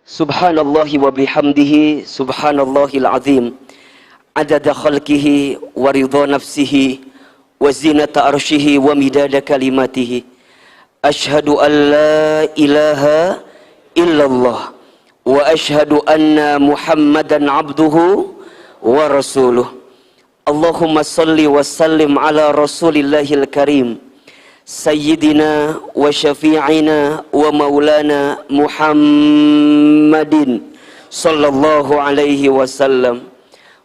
Subhanallahi wa bihamdihi, subhanallahil azim, adada khalqihi wa ridha nafsihi wa zinata arshihi wa midada kalimatihi. Ashhadu an la ilaha illallah wa ashhadu anna Muhammadan abduhu wa rasuluh. Allahumma salli wa sallim ala rasulillahil karim Sayyidina wa syafi'ina wa maulana Muhammadin sallallahu alaihi wasallam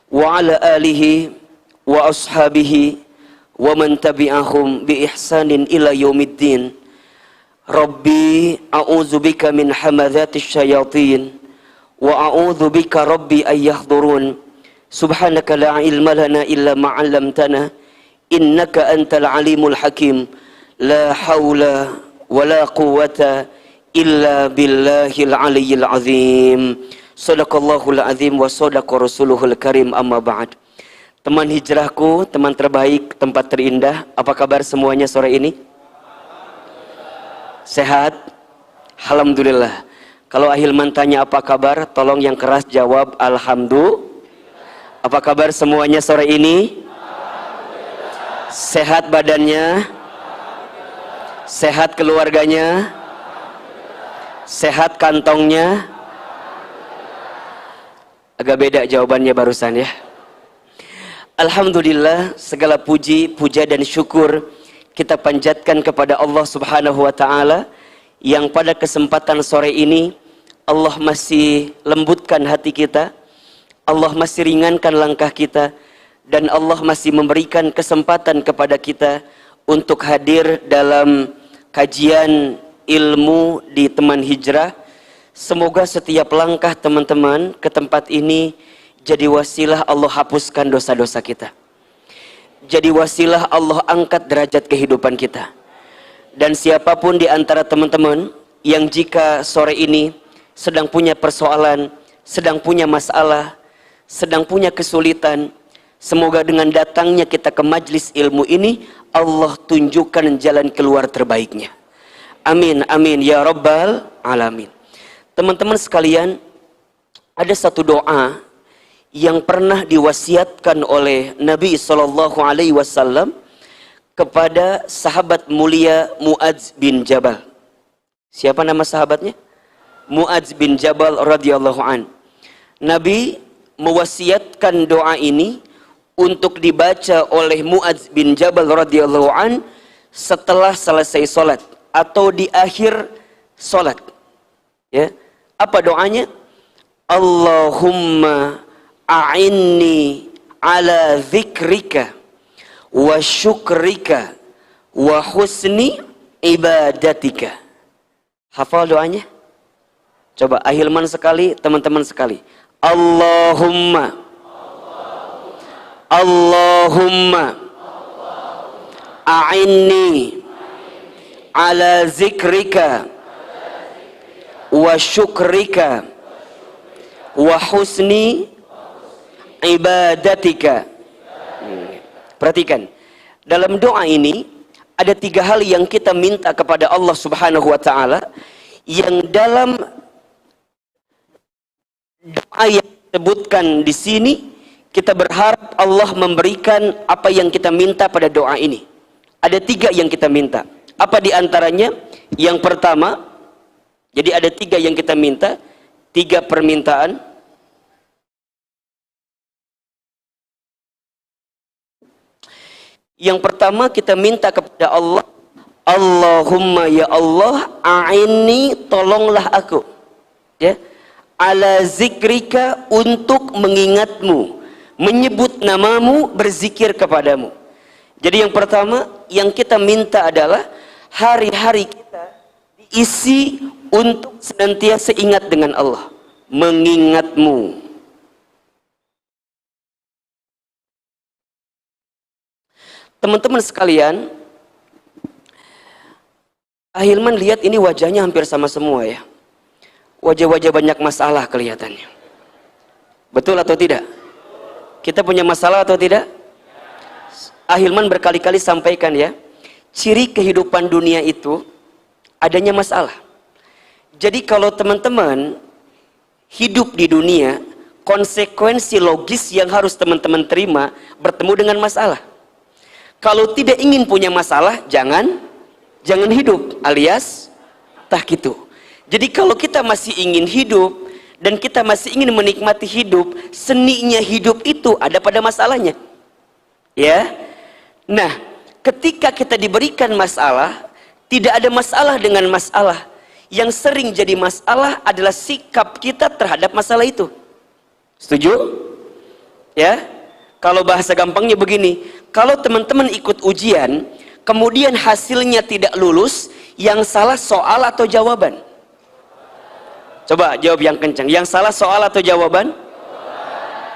wa ala alihi wa ashabihi wa man tabi'ahum bi ihsanin ila yaumiddin. Rabbi a'udzu bika min hamadzatis syayatin wa a'udzu bika rabbi ay yahdurun. Subhanaka la ilma lana illa ma 'allamtana innaka antal alimul hakim. La haula wa la quwwata illa billahil aliyyil azim. Shadaqallahul azim wa shadaqa rasuluhul karim, amma ba'd. Teman hijrahku, teman terbaik, tempat terindah, apa kabar semuanya sore ini? Sehat? Alhamdulillah. Kalau Ahilman tanya apa kabar, tolong yang keras jawab alhamdulillah. Apa kabar semuanya sore ini? Sehat badannya? Sehat keluarganya? Sehat kantongnya? Agak beda jawabannya barusan ya. Alhamdulillah, segala puji, puja dan syukur kita panjatkan kepada Allah Subhanahu wa taala yang pada kesempatan sore ini Allah masih lembutkan hati kita, Allah masih ringankan langkah kita, dan Allah masih memberikan kesempatan kepada kita untuk hadir dalam kajian ilmu di Teman Hijrah. Semoga setiap langkah teman-teman ke tempat ini jadi wasilah Allah hapuskan dosa-dosa kita, jadi wasilah Allah angkat derajat kehidupan kita. Dan siapapun di antara teman-teman yang jika sore ini sedang punya persoalan, sedang punya masalah, sedang punya kesulitan, semoga dengan datangnya kita ke majlis ilmu ini Allah tunjukkan jalan keluar terbaiknya. Amin, amin, ya rabbal alamin. Teman-teman sekalian, ada satu doa yang pernah diwasiatkan oleh Nabi SAW kepada sahabat mulia Muadz bin Jabal. Siapa nama sahabatnya? Muadz bin Jabal radhiyallahu an. Nabi mewasiatkan doa ini untuk dibaca oleh Muadz bin Jabal radhiyallahu an setelah selesai solat atau di akhir solat. Ya, apa doanya? Allahumma a'inni ala dzikrika wa syukrika wa husni ibadatika. Hafal doanya? Coba Ahilman sekali, teman-teman sekali. Allahumma a'inni ala zikrika wa syukrika wa husni ibadatika. Perhatikan, dalam doa ini ada 3 hal yang kita minta kepada Allah Subhanahu wa taala, yang dalam doa yang disebutkan di sini kita berharap Allah memberikan apa yang kita minta pada doa ini. Ada 3 yang kita minta. Apa di antaranya? Yang pertama, jadi ada 3 yang kita minta, 3 permintaan. Yang pertama kita minta kepada Allah, Allahumma ya Allah, a'inni, tolonglah aku. Ya. Ala zikrika, untuk mengingatmu, menyebut namamu, berzikir kepadamu. Jadi yang pertama yang kita minta adalah hari-hari kita diisi untuk senantiasa ingat dengan Allah, mengingatmu. Teman-teman sekalian, Ahilman lihat ini wajahnya hampir sama semua ya. Wajah-wajah banyak masalah kelihatannya. Betul atau tidak? Kita punya masalah atau tidak? Ahilman berkali-kali sampaikan ya, ciri kehidupan dunia itu adanya masalah. Jadi kalau teman-teman hidup di dunia, konsekuensi logis yang harus teman-teman terima bertemu dengan masalah. Kalau tidak ingin punya masalah, jangan hidup, alias tah gitu. Jadi kalau kita masih ingin hidup dan kita masih ingin menikmati hidup, seninya hidup itu ada pada masalahnya. Ya. Nah, ketika kita diberikan masalah, tidak ada masalah dengan masalah. Yang sering jadi masalah adalah sikap kita terhadap masalah itu. Setuju? Ya. Kalau bahasa gampangnya begini, kalau teman-teman ikut ujian, kemudian hasilnya tidak lulus, yang salah soal atau jawaban? Coba jawab yang kencang. Yang salah soal atau jawaban?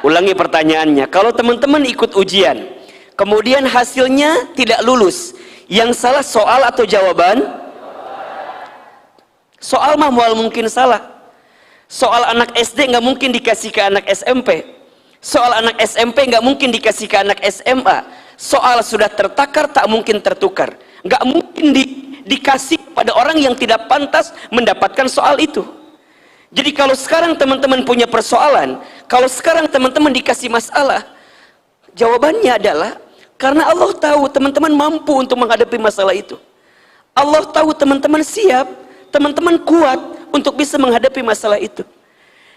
Ulangi pertanyaannya. Kalau teman-teman ikut ujian, kemudian hasilnya tidak lulus, yang salah soal atau jawaban? Soal mah mual mungkin salah. Soal anak SD nggak mungkin dikasih ke anak SMP. Soal anak SMP nggak mungkin dikasih ke anak SMA. Soal sudah tertakar tak mungkin tertukar. Nggak mungkin dikasih pada orang yang tidak pantas mendapatkan soal itu. Jadi kalau sekarang teman-teman punya persoalan, kalau sekarang teman-teman dikasih masalah, jawabannya adalah karena Allah tahu teman-teman mampu untuk menghadapi masalah itu. Allah tahu teman-teman siap, teman-teman kuat untuk bisa menghadapi masalah itu.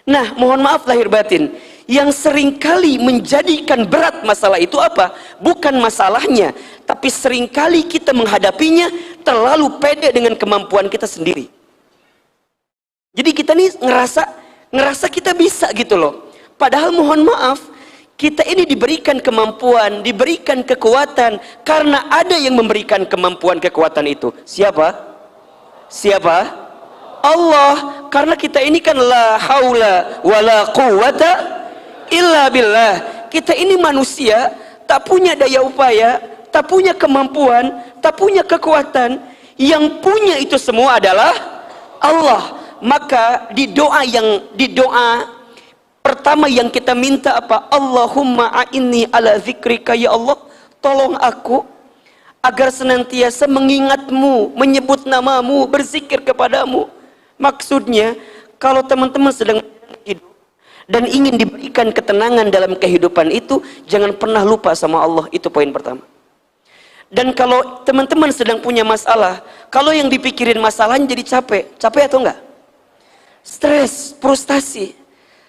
Nah, mohon maaf lahir batin, yang seringkali menjadikan berat masalah itu apa? Bukan masalahnya, tapi seringkali kita menghadapinya terlalu pede dengan kemampuan kita sendiri. Jadi kita nih ngerasa kita bisa gitu loh. Padahal mohon maaf, kita ini diberikan kemampuan, diberikan kekuatan karena ada yang memberikan kemampuan kekuatan itu. Siapa? Siapa? Allah. Karena kita ini kan la haula wala quwata illa billah. Kita ini manusia, tak punya daya upaya, tak punya kemampuan, tak punya kekuatan. Yang punya itu semua adalah Allah. Maka di doa pertama yang kita minta apa? Allahumma a'inni ala zikrika, ya Allah, tolong aku agar senantiasa mengingatmu, menyebut namamu, berzikir kepadamu. Maksudnya, kalau teman-teman sedang hidup dan ingin diberikan ketenangan dalam kehidupan itu, jangan pernah lupa sama Allah. Itu poin pertama. Dan kalau teman-teman sedang punya masalah, kalau yang dipikirin masalahnya jadi capek atau enggak? Stres, frustasi.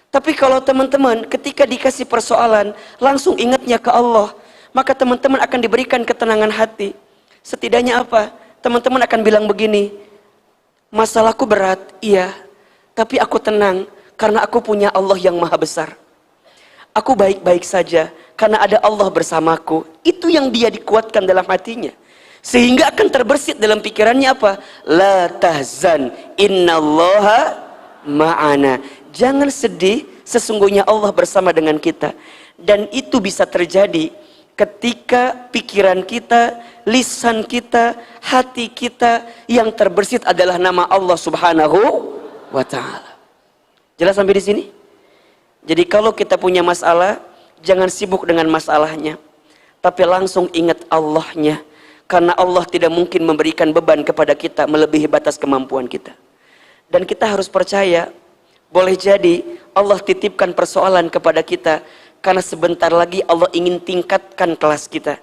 Tapi kalau teman-teman ketika dikasih persoalan, langsung ingatnya ke Allah, maka teman-teman akan diberikan ketenangan hati. Setidaknya apa? Teman-teman akan bilang begini, masalahku berat, iya, tapi aku tenang karena aku punya Allah yang maha besar. Aku baik-baik saja karena ada Allah bersamaku. Itu yang dia dikuatkan dalam hatinya, sehingga akan terbersit dalam pikirannya apa? La tahzan, innallaha ma'ana. Jangan sedih, sesungguhnya Allah bersama dengan kita. Dan itu bisa terjadi ketika pikiran kita, lisan kita, hati kita yang terbersit adalah nama Allah Subhanahu wa ta'ala. Jelas sampai di sini? Jadi kalau kita punya masalah, jangan sibuk dengan masalahnya, tapi langsung ingat Allahnya. Karena Allah tidak mungkin memberikan beban kepada kita melebihi batas kemampuan kita. Dan kita harus percaya, boleh jadi Allah titipkan persoalan kepada kita karena sebentar lagi Allah ingin tingkatkan kelas kita,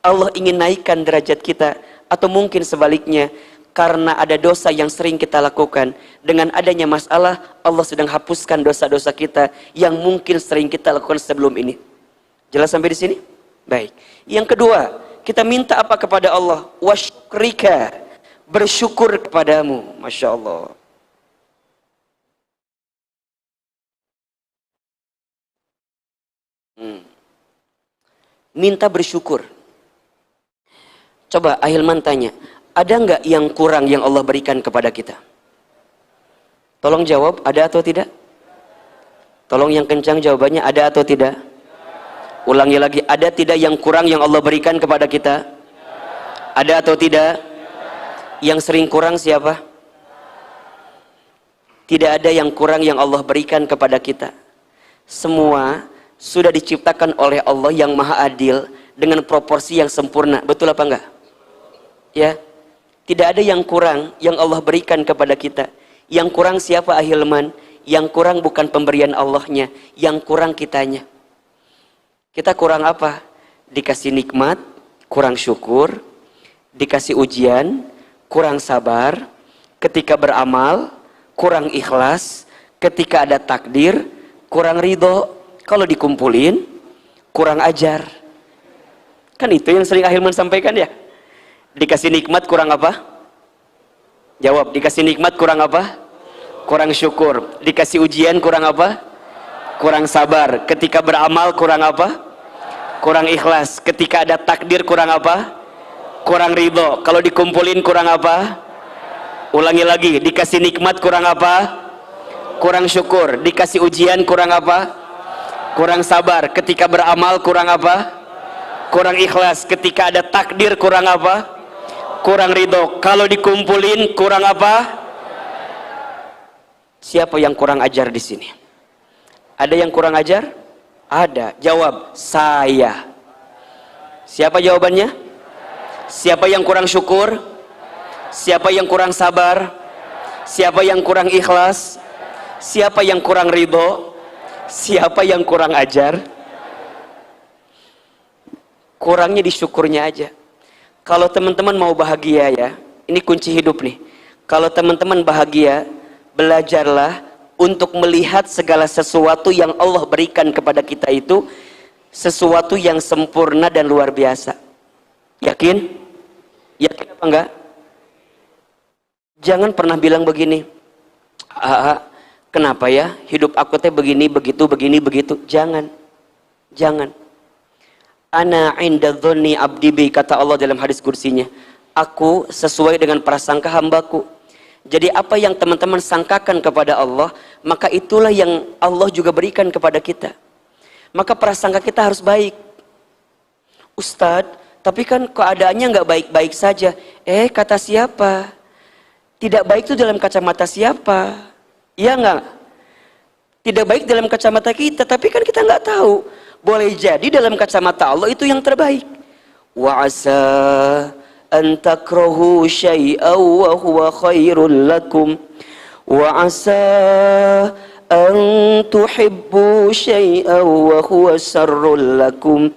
Allah ingin naikkan derajat kita. Atau mungkin sebaliknya, karena ada dosa yang sering kita lakukan, dengan adanya masalah Allah sedang hapuskan dosa-dosa kita yang mungkin sering kita lakukan sebelum ini. Jelas sampai di sini? Baik. Yang kedua, kita minta apa kepada Allah? Wasyukrika, bersyukur kepadamu. Masya Allah. Minta bersyukur. Coba Ahilman tanya, ada nggak yang kurang yang Allah berikan kepada kita? Tolong jawab, ada atau tidak? Tolong yang kencang jawabannya, ada atau tidak? Ulangi lagi, ada tidak yang kurang yang Allah berikan kepada kita? Ada atau tidak? Yang sering kurang siapa? Tidak ada yang kurang yang Allah berikan kepada kita. Semua sudah diciptakan oleh Allah yang maha adil dengan proporsi yang sempurna. Betul apa enggak? Ya, tidak ada yang kurang yang Allah berikan kepada kita. Yang kurang siapa Ahilman? Yang kurang bukan pemberian Allahnya, yang kurang kitanya. Kita kurang apa? Dikasih nikmat, kurang syukur. Dikasih ujian, kurang sabar. Ketika beramal, kurang ikhlas. Ketika ada takdir, kurang ridho. Kalau dikumpulin, kurang ajar. Kan itu yang sering Ahilman sampaikan ya. Dikasih nikmat kurang apa? Jawab, dikasih nikmat kurang apa? Kurang syukur. Dikasih ujian kurang apa? Kurang sabar. Ketika beramal kurang apa? Kurang ikhlas. Ketika ada takdir kurang apa? Kurang ridho. Kalau dikumpulin kurang apa? Ulangi lagi, dikasih nikmat kurang apa? Kurang syukur. Dikasih ujian kurang apa? Kurang sabar. Ketika beramal kurang apa? Kurang ikhlas. Ketika ada takdir kurang apa? Kurang ridho. Kalau dikumpulin kurang apa? Siapa yang kurang ajar di sini? Ada yang kurang ajar? Ada. Jawab, saya. Siapa jawabannya? Siapa yang kurang syukur? Siapa yang kurang sabar? Siapa yang kurang ikhlas? Siapa yang kurang ridho? Siapa yang kurang ajar? Kurangnya di syukurnya aja. Kalau teman-teman mau bahagia ya, ini kunci hidup nih. Kalau teman-teman bahagia, belajarlah untuk melihat segala sesuatu yang Allah berikan kepada kita itu sesuatu yang sempurna dan luar biasa. Yakin? Yakin apa enggak? Jangan pernah bilang begini, kenapa ya hidup aku teh begini, begitu, begini, begitu. Jangan. Jangan. Ana inda dhonni abdi bi, kata Allah dalam hadis kursinya. Aku sesuai dengan prasangka hambaku. Jadi apa yang teman-teman sangkakan kepada Allah, maka itulah yang Allah juga berikan kepada kita. Maka prasangka kita harus baik. Ustadz, tapi kan keadaannya nggak baik-baik saja. Kata siapa? Tidak baik itu dalam kacamata siapa? Iya nggak? Tidak baik dalam kacamata kita, tapi kan kita nggak tahu. Boleh jadi dalam kacamata Allah itu yang terbaik. Wa asa an takrahu syai'an wa huwa khairul lakum wa asa an tuhibbu syai'an wa huwa syarrul lakum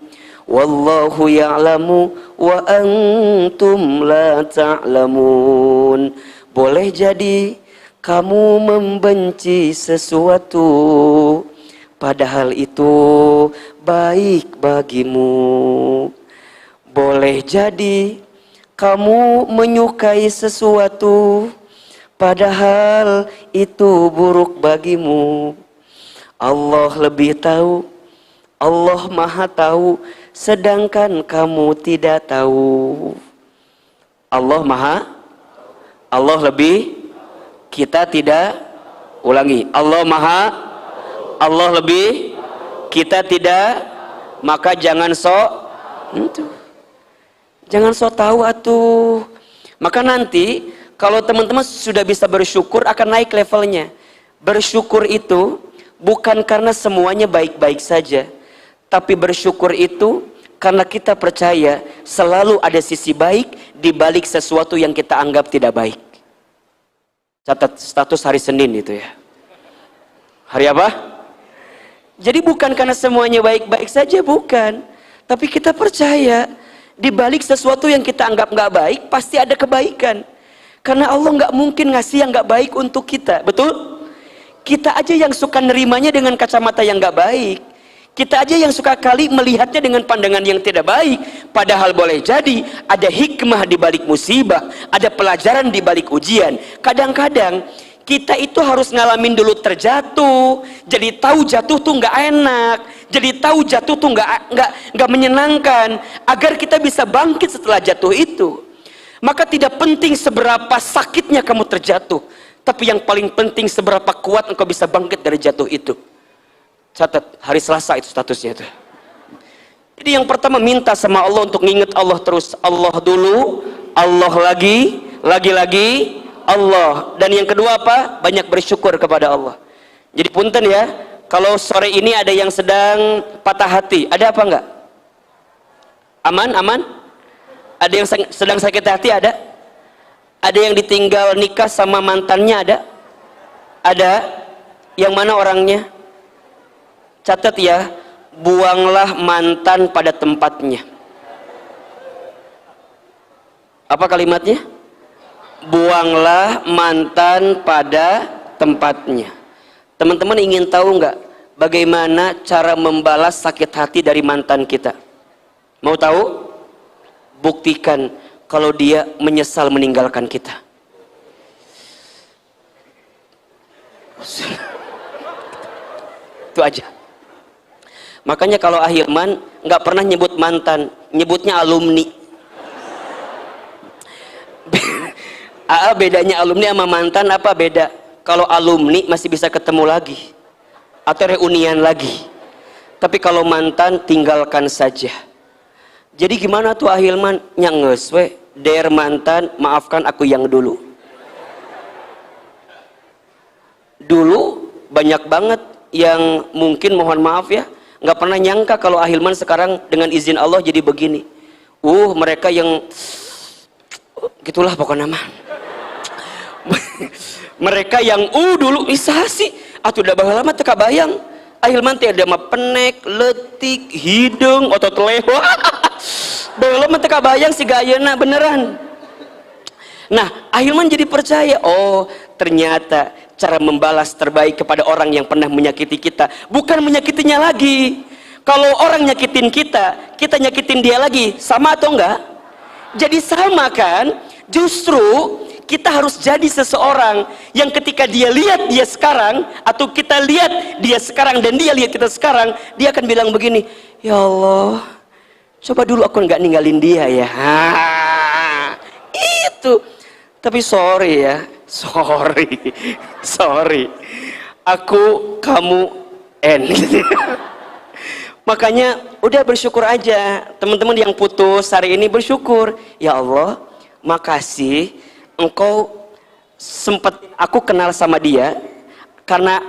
wallahu ya'lamu wa antum la ta'lamun. Boleh jadi kamu membenci sesuatu padahal itu baik bagimu. Boleh jadi kamu menyukai sesuatu padahal itu buruk bagimu. Allah lebih tahu, Allah maha tahu, sedangkan kamu tidak tahu. Allah lebih, kita tidak. Ulangi, Allah lebih, kita tidak. Maka jangan jangan sok tahu atuh. Maka nanti kalau teman-teman sudah bisa bersyukur akan naik levelnya. Bersyukur itu bukan karena semuanya baik-baik saja, tapi bersyukur itu karena kita percaya selalu ada sisi baik di balik sesuatu yang kita anggap tidak baik. Catat status hari Senin itu ya. Hari apa? Jadi bukan karena semuanya baik-baik saja, bukan. Tapi kita percaya di balik sesuatu yang kita anggap nggak baik pasti ada kebaikan. Karena Allah nggak mungkin ngasih yang nggak baik untuk kita, betul? Kita aja yang suka nerimanya dengan kacamata yang nggak baik. Kita aja yang suka kali melihatnya dengan pandangan yang tidak baik. Padahal boleh jadi ada hikmah di balik musibah, ada pelajaran di balik ujian. Kadang-kadang kita itu harus ngalamin dulu terjatuh, jadi tahu jatuh tuh nggak enak, jadi tahu jatuh tuh nggak menyenangkan, agar kita bisa bangkit setelah jatuh itu. Maka tidak penting seberapa sakitnya kamu terjatuh, tapi yang paling penting seberapa kuat engkau bisa bangkit dari jatuh itu. Catat, hari Selasa itu statusnya itu. Jadi yang pertama minta sama Allah untuk nginget Allah terus. Allah dulu, Allah lagi Allah. Dan yang kedua apa? Banyak bersyukur kepada Allah. Jadi punten ya, kalau sore ini ada yang sedang patah hati, ada apa enggak? Aman? Ada yang sedang sakit hati, ada? Ada yang ditinggal nikah sama mantannya, ada? Ada? Yang mana orangnya? Catat ya, buanglah mantan pada tempatnya. Apa kalimatnya? Buanglah mantan pada tempatnya. Teman-teman ingin tahu nggak bagaimana cara membalas sakit hati dari mantan kita? Mau tahu? Buktikan kalau dia menyesal meninggalkan kita. Itu aja. Makanya kalau Ahilman nggak pernah nyebut mantan, nyebutnya alumni. Bedanya alumni sama mantan apa beda? Kalau alumni masih bisa ketemu lagi atau reunian lagi. Tapi kalau mantan tinggalkan saja. Jadi gimana tuh Ahilman? Nyanges we, der mantan, maafkan aku yang dulu. Dulu banyak banget yang mungkin mohon maaf ya, nggak pernah nyangka kalau Ahilman sekarang dengan izin Allah jadi begini. Mereka yang gitulah pokoknya mah. Mereka yang dulu bisa sih, udah baheula lama teka bayang. Ahilman teh ada mah penek, letik, hidung, otot leho. Baheula mah teka bayang si gayana beneran. Nah, Ahilman jadi percaya, ternyata cara membalas terbaik kepada orang yang pernah menyakiti kita bukan menyakitinya lagi. Kalau orang nyakitin kita, kita nyakitin dia lagi, sama atau enggak? Jadi sama kan? Justru kita harus jadi seseorang yang ketika dia lihat dia sekarang, atau kita lihat dia sekarang dan dia lihat kita sekarang, dia akan bilang begini, ya Allah, coba dulu aku nggak ninggalin dia ya. Itu. Tapi sorry ya, sorry, aku, kamu, makanya udah bersyukur aja. Teman-teman yang putus hari ini bersyukur, ya Allah, makasih engkau sempat aku kenal sama dia, karena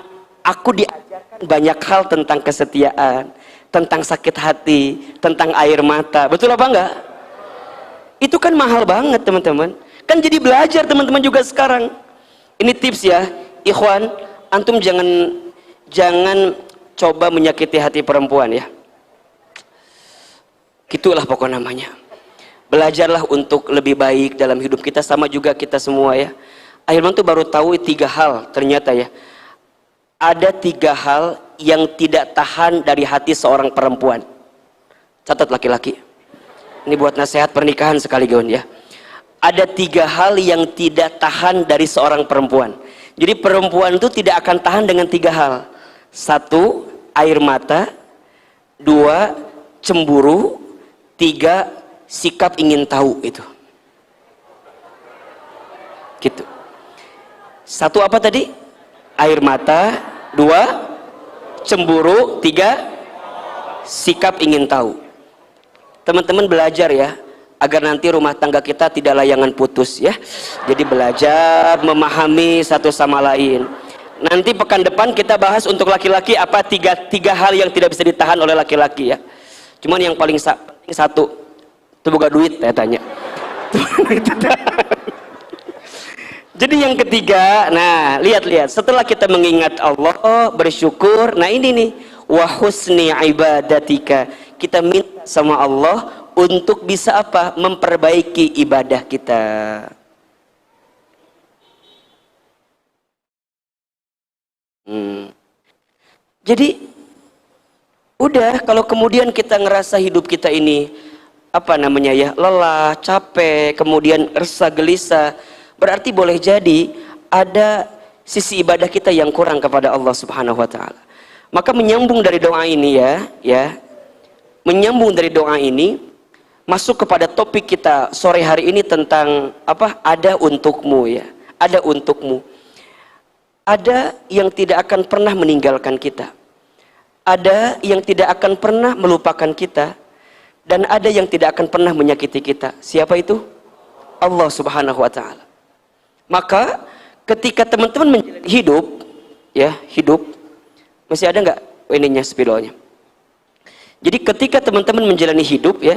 aku diajarkan banyak hal tentang kesetiaan, tentang sakit hati, tentang air mata. Betul apa enggak? Itu kan mahal banget teman-teman. Kan jadi belajar teman-teman juga sekarang. Ini tips ya, ikhwan, antum jangan coba menyakiti hati perempuan ya. Gitulah pokok namanya. Belajarlah untuk lebih baik dalam hidup kita, sama juga kita semua ya. Ahilman tuh baru tahu 3 hal ternyata ya. Ada 3 hal yang tidak tahan dari hati seorang perempuan. Catat laki-laki. Ini buat nasihat pernikahan sekaligus ya. Ada 3 hal yang tidak tahan dari seorang perempuan. Jadi perempuan itu tidak akan tahan dengan 3 hal. 1, air mata. 2, cemburu. 3, sikap ingin tahu itu. Gitu. 1 apa tadi? Air mata. 2, cemburu. 3, sikap ingin tahu. Teman-teman belajar ya, agar nanti rumah tangga kita tidak layangan putus ya. Jadi belajar memahami satu sama lain. Nanti pekan depan kita bahas untuk laki-laki apa tiga hal yang tidak bisa ditahan oleh laki-laki ya. Cuman yang paling penting 1, itu buka duit saya tanya. Jadi yang ketiga, nah lihat setelah kita mengingat Allah, bersyukur, nah ini nih, wa husni ibadatika, kita minta sama Allah untuk bisa apa? Memperbaiki ibadah kita. Jadi udah, kalau kemudian kita ngerasa hidup kita ini apa namanya ya, lelah, capek, kemudian resah, gelisah, berarti boleh jadi ada sisi ibadah kita yang kurang kepada Allah Subhanahu wa taala. Maka menyambung dari doa ini menyambung dari doa ini masuk kepada topik kita sore hari ini tentang apa? Ada untukmu ya. Ada untukmu. Ada yang tidak akan pernah meninggalkan kita. Ada yang tidak akan pernah melupakan kita. Dan ada yang tidak akan pernah menyakiti kita. Siapa itu? Allah Subhanahu wa taala. Maka ketika teman-teman menjalani hidup, ya, hidup, masih ada nggak ininya spidolnya? Jadi ketika teman-teman menjalani hidup ya,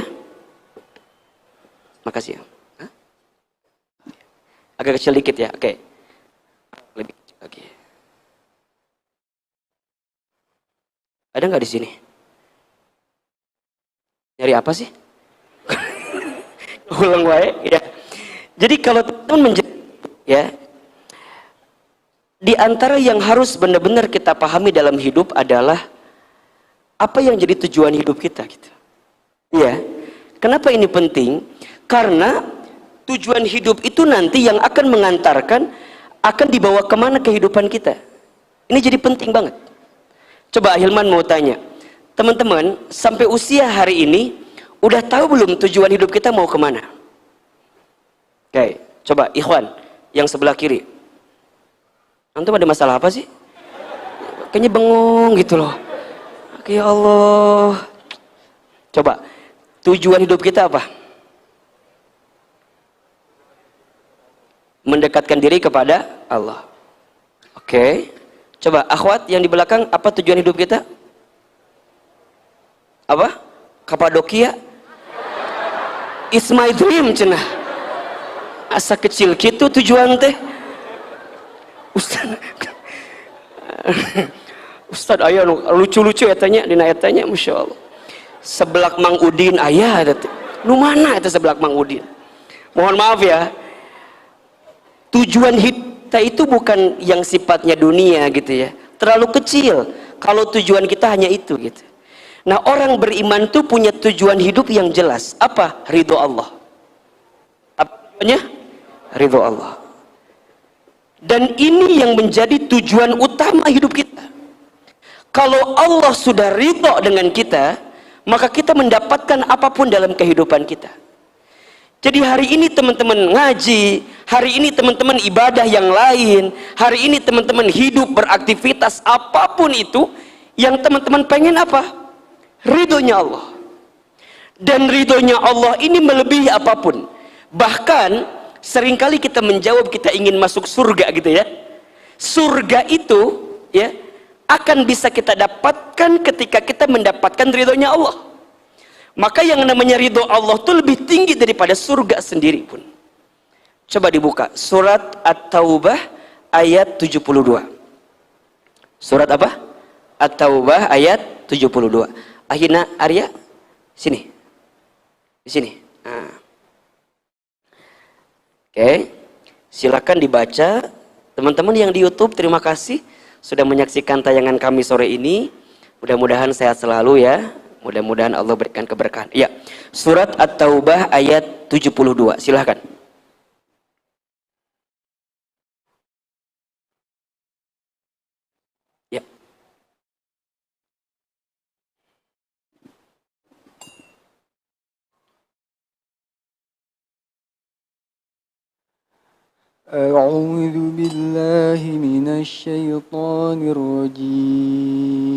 makasih ya. Hah? Agak kecil dikit ya, oke. Lebih kecil lagi. Ada nggak di sini? Nyari apa sih? Ulang wae ya. Jadi kalau teman menjadi ya, di antara yang harus benar-benar kita pahami dalam hidup adalah apa yang jadi tujuan hidup kita gitu. Ya. Kenapa ini penting? Karena tujuan hidup itu nanti yang akan mengantarkan akan dibawa kemana kehidupan kita. Ini jadi penting banget. Coba Hilman mau tanya, teman-teman sampai usia hari ini udah tahu belum tujuan hidup kita mau kemana? Oke, coba Ikhwan yang sebelah kiri. Antum ada masalah apa sih? Kayaknya bengong gitu loh. Ya Allah. Coba, tujuan hidup kita apa? Mendekatkan diri kepada Allah. Oke. Coba akhwat yang di belakang, apa tujuan hidup kita? Apa? Kapadokia? It's my dream cenah. Asa kecil gitu tujuan teh. Ustaz aya lucu-lucu etanya dina etanya Masya Allah. Sebelak Mang Udin aya eta teh. Nu mana eta sebelak Mang Udin? Mohon maaf ya. Tujuan kita itu bukan yang sifatnya dunia gitu ya. Terlalu kecil kalau tujuan kita hanya itu gitu. Nah, orang beriman tuh punya tujuan hidup yang jelas. Apa? Ridho Allah. Apa tujuannya? Ridho Allah. Dan ini yang menjadi tujuan utama hidup kita. Kalau Allah sudah ridho dengan kita, maka kita mendapatkan apapun dalam kehidupan kita. Jadi hari ini teman-teman ngaji, hari ini teman-teman ibadah yang lain, hari ini teman-teman hidup beraktivitas apapun itu, yang teman-teman pengen apa? Ridhonya Allah. Dan ridhonya Allah ini melebihi apapun. Bahkan seringkali kita menjawab kita ingin masuk surga gitu ya. Surga itu ya akan bisa kita dapatkan ketika kita mendapatkan ridhonya Allah. Maka yang namanya ridho Allah itu lebih tinggi daripada surga sendiri pun. Coba dibuka surat At-Taubah ayat 72. Surat apa? At-Taubah ayat 72. Ahina Arya sini. Di sini. Nah. Oke. Silakan dibaca. Teman-teman yang di YouTube, terima kasih sudah menyaksikan tayangan kami sore ini. Mudah-mudahan sehat selalu ya. Mudah-mudahan Allah berikan keberkahan. Ya, surat At-Taubah ayat 72. Silahkan. Ya. A'udzu billahi minasy syaithanir rajim.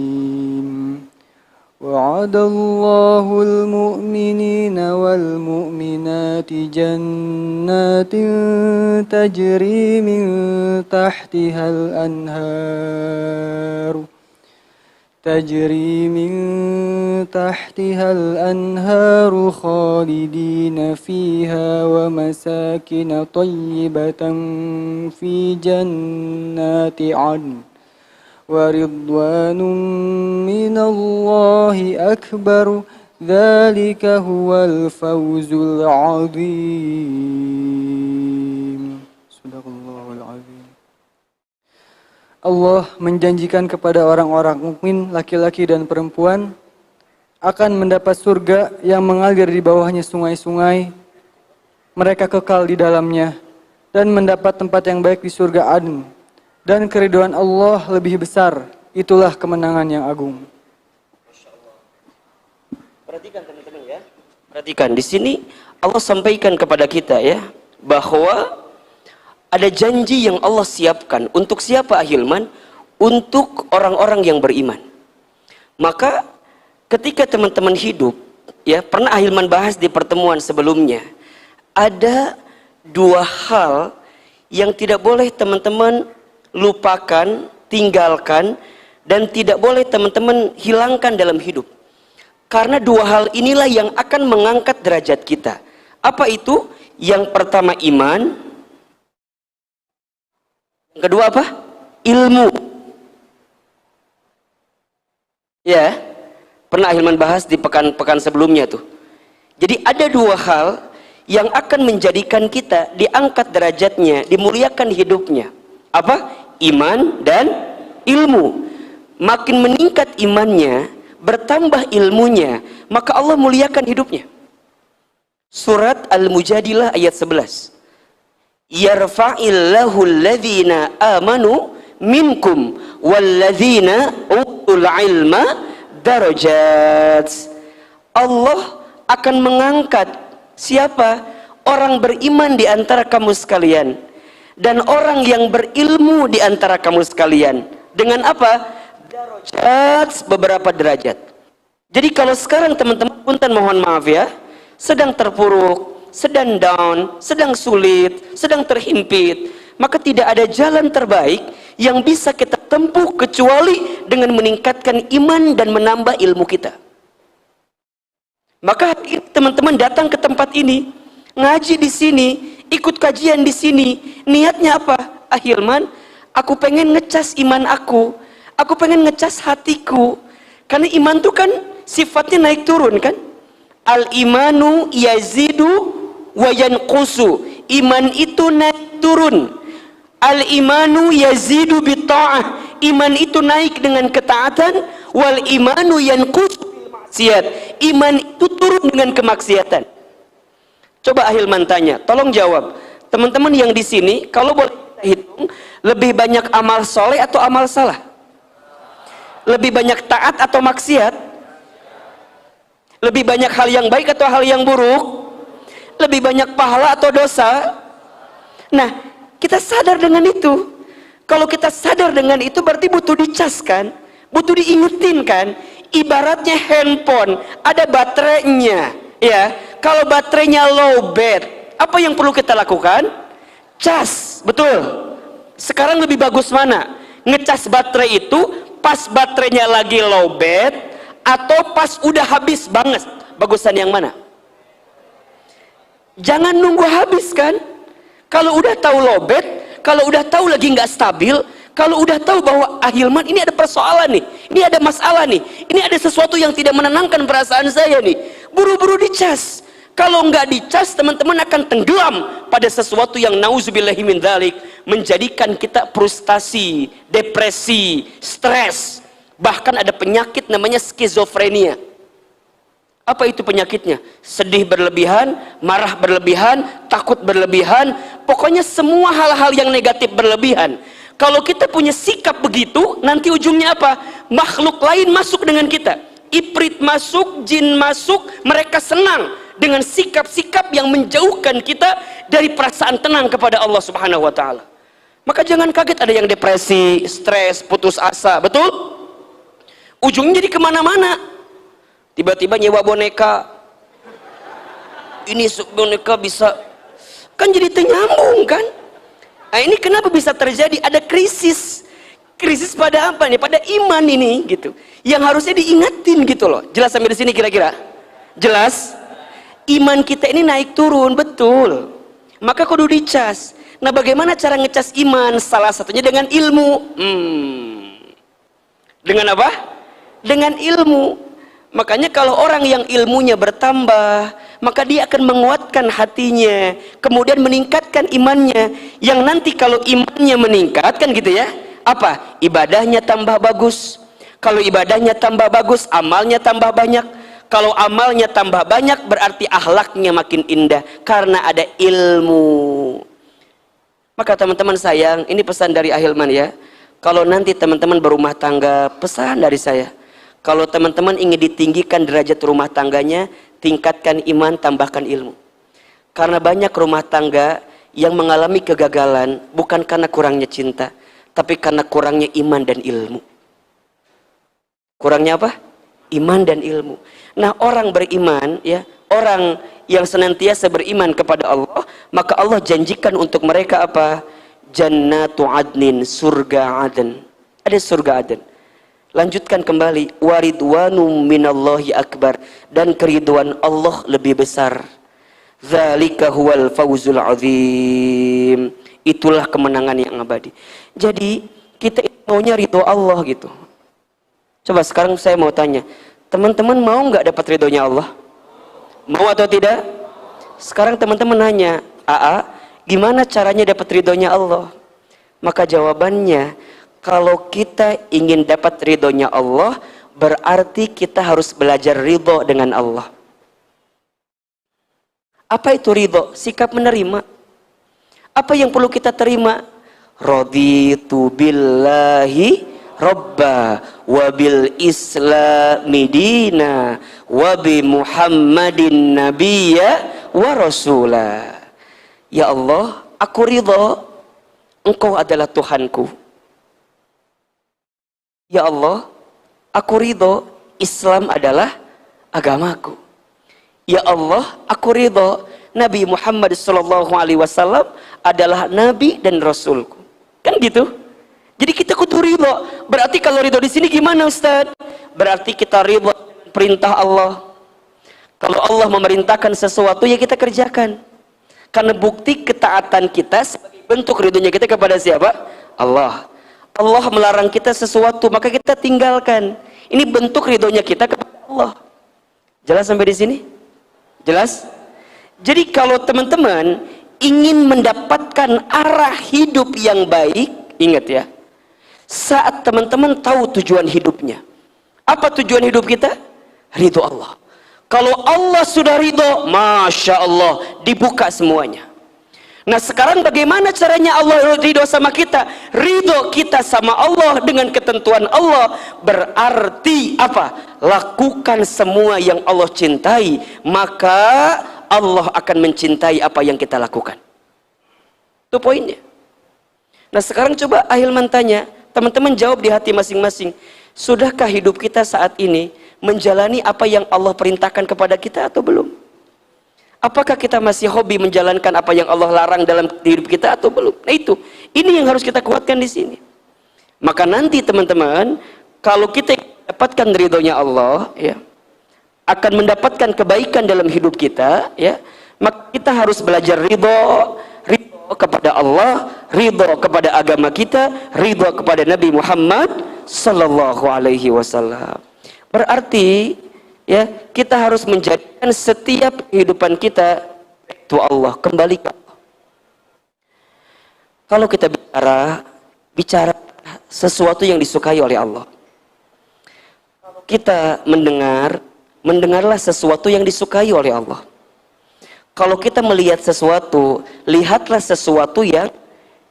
وعد الله المؤمنين والمؤمنات جنات تجري من تحتها الأنهار خالدين فيها ومساكن طيبة في جنات عدن ورضوان من الله أكبر ذلك هو الفوز العظيم. Sadaqallahul azim. Allah menjanjikan kepada orang-orang mukmin laki-laki dan perempuan akan mendapat surga yang mengalir di bawahnya sungai-sungai. Mereka kekal di dalamnya dan mendapat tempat yang baik di surga Aden. Dan keridhaan Allah lebih besar, itulah kemenangan yang agung. Perhatikan teman-teman ya. Perhatikan di sini Allah sampaikan kepada kita ya bahwa ada janji yang Allah siapkan untuk siapa Ahilman? Untuk orang-orang yang beriman. Maka ketika teman-teman hidup ya, pernah Ahilman bahas di pertemuan sebelumnya, ada dua hal yang tidak boleh teman-teman lupakan, tinggalkan, dan tidak boleh teman-teman hilangkan dalam hidup. Karena dua hal inilah yang akan mengangkat derajat kita. Apa itu? Yang pertama iman, yang kedua apa? Ilmu. Ya, pernah Hilman bahas di pekan-pekan sebelumnya tuh. Jadi ada dua hal yang akan menjadikan kita diangkat derajatnya, dimuliakan hidupnya. Apa? Iman dan ilmu. Makin meningkat imannya, bertambah ilmunya, maka Allah muliakan hidupnya. Surat Al-Mujadilah ayat 11. Yarfa'illahu alladhina amanu minkum walladzina utul ilma darajat. Allah akan mengangkat siapa? Orang beriman di antara kamu sekalian dan orang yang berilmu di antara kamu sekalian. Dengan apa? Darajat, beberapa derajat. Jadi kalau sekarang teman-teman punten mohon maaf ya, sedang terpuruk, sedang down, sedang sulit, sedang terhimpit, maka tidak ada jalan terbaik yang bisa kita tempuh kecuali dengan meningkatkan iman dan menambah ilmu kita. Maka teman-teman datang ke tempat ini, ngaji di sini, ikut kajian di sini, niatnya apa? Hilman, aku pengen ngecas iman aku pengen ngecas hatiku, karena iman itu kan sifatnya naik turun kan? Al-imanu yazidu wa yanqusu. Iman itu naik turun. Al-imanu yazidu bitta'ah. Iman itu naik dengan ketaatan. Wal imanu yanqusu bil maksiat. Iman itu turun dengan kemaksiatan. Coba Hilman tanya, tolong jawab. Teman-teman yang di sini, kalau boleh kita hitung, lebih banyak amal soleh atau amal salah? Lebih banyak taat atau maksiat? Lebih banyak hal yang baik atau hal yang buruk? Lebih banyak pahala atau dosa? Nah, kita sadar dengan itu. Kalau kita sadar dengan itu berarti butuh dicaskan, butuh diingetin kan? Ibaratnya handphone, ada baterainya, ya. Kalau baterainya low bat, apa yang perlu kita lakukan? Cas, betul. Sekarang lebih bagus mana? Ngecas baterai itu pas baterainya lagi low bat atau pas udah habis banget? Bagusan yang mana? Jangan nunggu habis kan? Kalau udah tahu lowbat, kalau udah tahu lagi nggak stabil, kalau udah tahu bahwa Hilman ini ada persoalan nih, ini ada masalah nih, ini ada sesuatu yang tidak menenangkan perasaan saya nih, buru-buru dicas. Kalau nggak dicas, teman-teman akan tenggelam pada sesuatu yang nauzubillahi min dzalik, menjadikan kita frustasi, depresi, stres. Bahkan ada penyakit namanya skizofrenia. Apa itu penyakitnya? Sedih berlebihan, marah berlebihan, takut berlebihan, pokoknya semua hal-hal yang negatif berlebihan. Kalau kita punya sikap begitu, nanti ujungnya apa? Makhluk lain masuk dengan kita, ifrit masuk, jin masuk, mereka senang dengan sikap-sikap yang menjauhkan kita dari perasaan tenang kepada Allah Subhanahu wa taala. Maka jangan kaget ada yang depresi, stres, putus asa, betul? Ujungnya jadi kemana-mana. Tiba-tiba nyewa boneka, ini boneka bisa, kan jadi ternyambung kan? Nah ini kenapa bisa terjadi? Ada krisis. Krisis pada apa nih? Pada iman ini gitu. Yang harusnya diingatin gitu loh. Jelas sampai di sini kira-kira? Jelas? Iman kita ini naik turun, betul. Maka kudu dicas. Nah bagaimana cara ngecas iman? Salah satunya dengan ilmu. Dengan apa? Dengan ilmu. Makanya kalau orang yang ilmunya bertambah, maka dia akan menguatkan hatinya, kemudian meningkatkan imannya, yang nanti kalau imannya meningkat kan gitu ya, apa? Ibadahnya tambah bagus. Kalau ibadahnya tambah bagus, amalnya tambah banyak. Kalau amalnya tambah banyak, berarti akhlaknya makin indah karena ada ilmu. Maka teman-teman sayang, ini pesan dari Hilman ya. Kalau nanti teman-teman berumah tangga, pesan dari saya, kalau teman-teman ingin ditinggikan derajat rumah tangganya, tingkatkan iman, tambahkan ilmu. Karena banyak rumah tangga yang mengalami kegagalan bukan karena kurangnya cinta, tapi karena kurangnya iman dan ilmu. Kurangnya apa? Iman dan ilmu. Nah, orang beriman ya, orang yang senantiasa beriman kepada Allah, maka Allah janjikan untuk mereka apa? Jannatu adnin, surga aden. Ada surga aden. Lanjutkan kembali, waridwanum minallahi akbar, dan keriduan Allah lebih besar. Dzalika huwal fawzul azim. Itulah kemenangan yang abadi. Jadi kita maunya ridho Allah gitu. Coba sekarang saya mau tanya, teman-teman mau nggak dapat ridhonya Allah? Mau atau tidak? Sekarang teman-teman nanya, "Aa, gimana caranya dapat ridhonya Allah?" Maka jawabannya, kalau kita ingin dapat ridhonya Allah, berarti kita harus belajar ridho dengan Allah. Apa itu ridho? Sikap menerima. Apa yang perlu kita terima? Raditu billahi Rabba wa bil islami dina wa bi Muhammadin nabiyya wa rasulah. Ya Allah, aku ridho Engkau adalah Tuhanku. Ya Allah, aku ridho Islam adalah agamaku. Ya Allah, aku ridho Nabi Muhammad SAW adalah Nabi dan Rasulku. Kan gitu? Jadi kita kudu ridho. Berarti kalau ridho di sini gimana, Ustaz? Berarti kita ridho dengan perintah Allah. Kalau Allah memerintahkan sesuatu, ya kita kerjakan. Karena bukti ketaatan kita sebagai bentuk ridhonya kita kepada siapa? Allah. Allah melarang kita sesuatu, maka kita tinggalkan. Ini bentuk ridhonya kita kepada Allah. Jelas sampai di sini? Jelas? Jadi kalau teman-teman ingin mendapatkan arah hidup yang baik, ingat ya, saat teman-teman tahu tujuan hidupnya. Apa tujuan hidup kita? Ridho Allah. Kalau Allah sudah ridho, Masya Allah, dibuka semuanya. Nah sekarang bagaimana caranya Allah ridho sama kita? Ridho kita sama Allah dengan ketentuan Allah berarti apa? Lakukan semua yang Allah cintai, maka Allah akan mencintai apa yang kita lakukan. Itu poinnya. Nah sekarang coba Ahilman tanya, teman-teman jawab di hati masing-masing. Sudahkah hidup kita saat ini menjalani apa yang Allah perintahkan kepada kita atau belum? Apakah kita masih hobi menjalankan apa yang Allah larang dalam hidup kita atau belum? Nah itu, ini yang harus kita kuatkan di sini. Maka nanti teman-teman, kalau kita dapatkan ridhonya Allah, ya, akan mendapatkan kebaikan dalam hidup kita, ya, maka kita harus belajar ridho kepada Allah, ridho kepada agama kita, ridho kepada Nabi Muhammad sallallahu alaihi wasallam. Berarti ya, kita harus menjadikan setiap kehidupan kita itu Allah, kembali ke Allah. Kalau kita bicara sesuatu yang disukai oleh Allah. Kita mendengarlah sesuatu yang disukai oleh Allah. Kalau kita melihat sesuatu, lihatlah sesuatu yang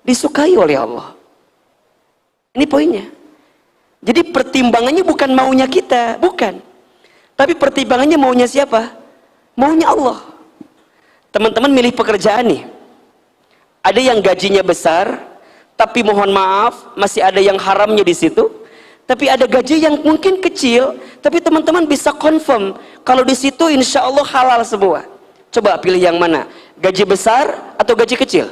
disukai oleh Allah. Ini poinnya. Jadi pertimbangannya bukan maunya kita, bukan. Tapi pertimbangannya maunya siapa? Maunya Allah. Teman-teman milih pekerjaan nih. Ada yang gajinya besar, tapi mohon maaf masih ada yang haramnya di situ. Tapi ada gaji yang mungkin kecil, tapi teman-teman bisa confirm kalau di situ insya Allah halal semua. Coba pilih yang mana? Gaji besar atau gaji kecil?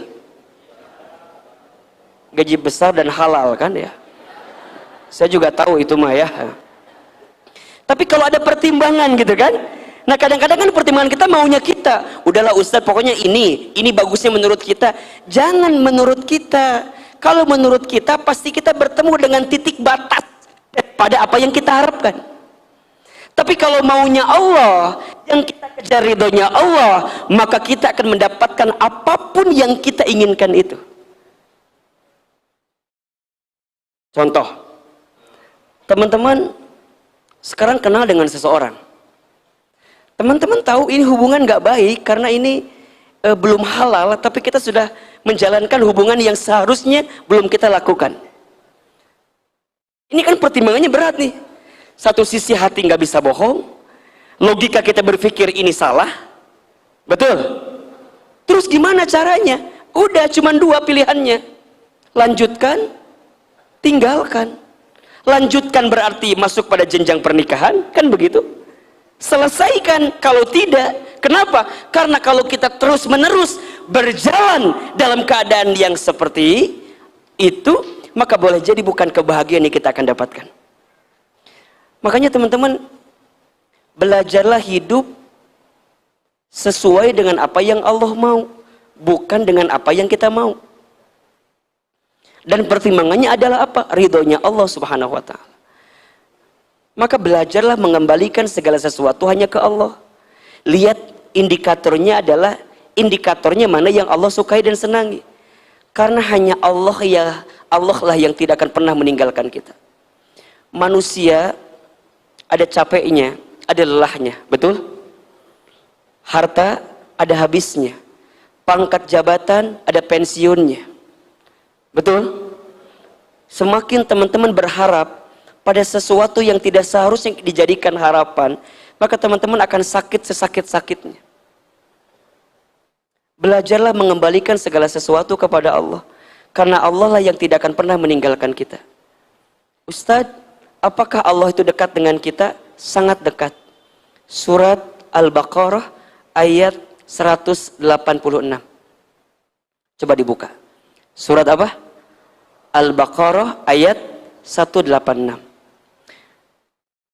Gaji besar dan halal kan ya? Saya juga tahu itu mah ya. Tapi kalau ada pertimbangan gitu kan, nah kadang-kadang kan pertimbangan kita maunya kita, udahlah Ustadz pokoknya ini bagusnya menurut kita. Jangan menurut kita. Kalau menurut kita pasti kita bertemu dengan titik batas pada apa yang kita harapkan. Tapi kalau maunya Allah, yang kita kejar ridhonya Allah, maka kita akan mendapatkan apapun yang kita inginkan itu. Contoh, teman-teman sekarang kenal dengan seseorang, teman-teman tahu ini hubungan gak baik karena ini belum halal, tapi kita sudah menjalankan hubungan yang seharusnya belum kita lakukan. Ini kan pertimbangannya berat nih. Satu sisi hati nggak bisa bohong, logika kita berpikir ini salah, betul? Terus gimana caranya? Udah cuma dua pilihannya, lanjutkan, tinggalkan. Lanjutkan berarti masuk pada jenjang pernikahan, kan begitu? Selesaikan kalau tidak. Kenapa? Karena kalau kita terus menerus berjalan dalam keadaan yang seperti itu, maka boleh jadi bukan kebahagiaan yang kita akan dapatkan. Makanya teman-teman, belajarlah hidup sesuai dengan apa yang Allah mau, bukan dengan apa yang kita mau. Dan pertimbangannya adalah apa? Ridhonya Allah subhanahu wa ta'ala. Maka belajarlah mengembalikan segala sesuatu hanya ke Allah. Lihat indikatornya adalah indikatornya mana yang Allah sukai dan senangi. Karena hanya Allah lah yang tidak akan pernah meninggalkan kita. Manusia ada capeknya, ada lelahnya, betul? Harta ada habisnya. Pangkat jabatan ada pensiunnya. Betul? Semakin teman-teman berharap pada sesuatu yang tidak seharusnya dijadikan harapan, maka teman-teman akan sakit sesakit-sakitnya. Belajarlah mengembalikan segala sesuatu kepada Allah, karena Allah lah yang tidak akan pernah meninggalkan kita. Ustadz, apakah Allah itu dekat dengan kita? Sangat dekat. Surat Al-Baqarah ayat 186. Coba dibuka. Surat apa? Al-Baqarah ayat 186.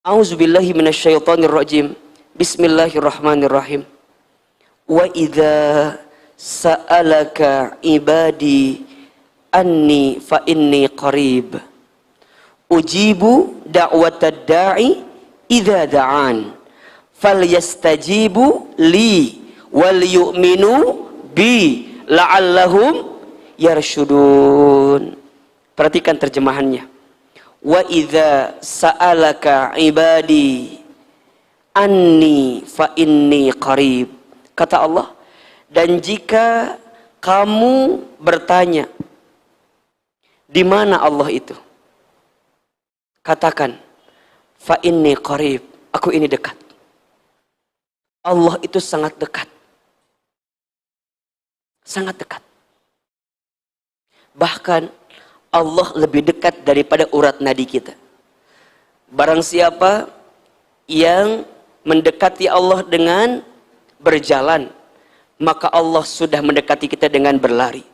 A'udzubillahi minasyaitonirrajim. Bismillahirrahmanirrahim. Wa idza sa'alaka ibadi anni fa inni qarib. Ujibu da'watad da'i idza da'an. Falyastajibu li wal yu'minu bi la'allahum yarshudun. Perhatikan terjemahannya. Wa idza sa'alaka ibadi anni fa inni qarib. Kata Allah, dan jika kamu bertanya di mana Allah itu, katakan fa inni qarib, aku ini dekat. Allah itu sangat dekat. Sangat dekat. Bahkan Allah lebih dekat daripada urat nadi kita. Barang siapa yang mendekati Allah dengan berjalan, maka Allah sudah mendekati kita dengan berlari.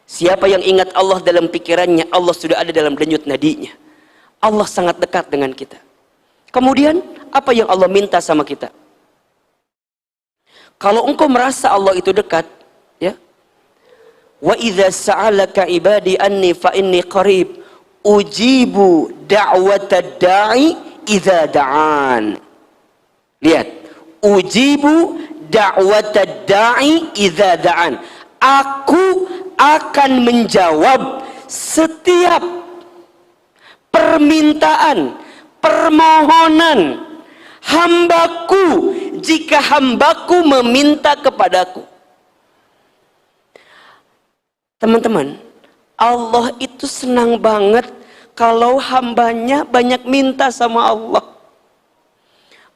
Siapa yang ingat Allah dalam pikirannya, Allah sudah ada dalam denyut nadinya. Allah sangat dekat dengan kita. Kemudian apa yang Allah minta sama kita? Kalau engkau merasa Allah itu dekat, ya, wa idza sa'alaka ibadi anni fa inni qarib ujibu da'watad da'i idza da'an. Lihat, ujibu da'watad da'i idza da'an. Aku akan menjawab setiap permintaan, permohonan hambaku jika hambaku meminta kepadaku. Teman-teman, Allah itu senang banget kalau hambanya banyak minta sama Allah.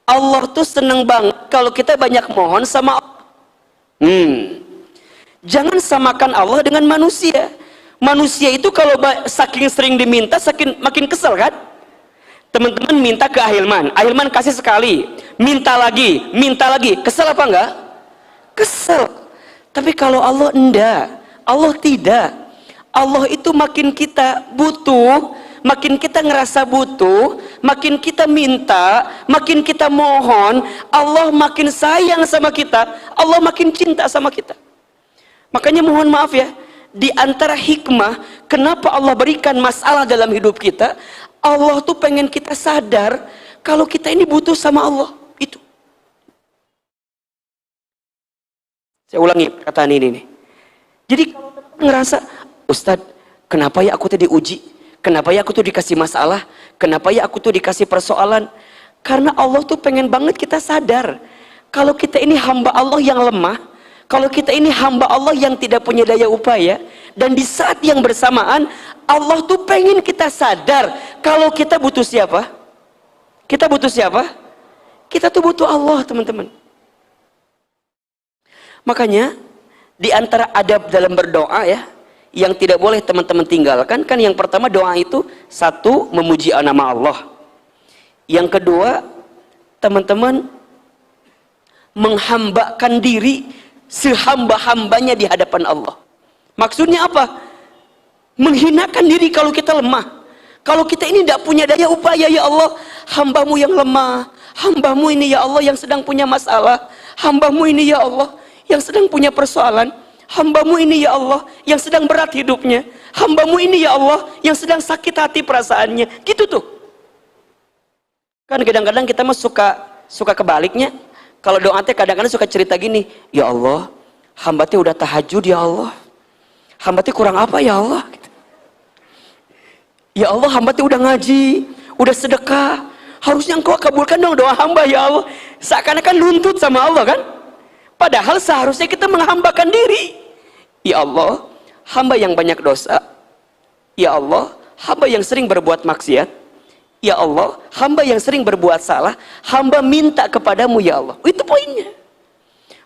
Allah tuh senang banget kalau kita banyak mohon sama Allah. Jangan samakan Allah dengan manusia. Manusia itu kalau saking sering diminta, makin kesel kan? Teman-teman minta ke Ahilman, Ahilman kasih sekali, minta lagi, kesel apa enggak? Kesel. Tapi kalau Allah enggak, Allah tidak. Allah itu makin kita butuh, makin kita ngerasa butuh, makin kita minta, makin kita mohon, Allah makin sayang sama kita, Allah makin cinta sama kita. Makanya mohon maaf ya, di antara hikmah kenapa Allah berikan masalah dalam hidup kita, Allah tuh pengen kita sadar kalau kita ini butuh sama Allah. Itu. Saya ulangi perkataan ini nih. Jadi kalau ngerasa, Ustadz, kenapa ya aku tuh diuji? Kenapa ya aku tuh dikasih masalah? Kenapa ya aku tuh dikasih persoalan? Karena Allah tuh pengen banget kita sadar kalau kita ini hamba Allah yang lemah, kalau kita ini hamba Allah yang tidak punya daya upaya, dan di saat yang bersamaan Allah tuh pengen kita sadar kalau kita butuh siapa? Kita butuh siapa? Kita tuh butuh Allah, teman-teman. Makanya di antara adab dalam berdoa ya, yang tidak boleh teman-teman tinggalkan, kan yang pertama doa itu satu, memuji nama Allah. Yang kedua, teman-teman menghambakan diri sehamba-hambanya di hadapan Allah. Maksudnya apa? Menghinakan diri kalau kita lemah. Kalau kita ini tidak punya daya upaya, ya Allah, hambamu yang lemah, hambamu ini ya Allah yang sedang punya masalah, hambamu ini ya Allah yang sedang punya persoalan, hambamu ini ya Allah yang sedang berat hidupnya, hambamu ini ya Allah yang sedang sakit hati perasaannya. Gitu tuh. Kan kadang-kadang kita mah suka kebaliknya. Kalau doa teh kadang-kadang suka cerita gini, ya Allah, hamba teh udah tahajud ya Allah. Hamba teh kurang apa ya Allah? Ya Allah, hamba teh udah ngaji, udah sedekah. Harusnya engkau kabulkan dong doa hamba ya Allah. Seakan-akan nuntut sama Allah kan? Padahal seharusnya kita menghambakan diri. Ya Allah, hamba yang banyak dosa. Ya Allah, hamba yang sering berbuat maksiat. Ya Allah, hamba yang sering berbuat salah. Hamba minta kepadamu ya Allah. Itu poinnya.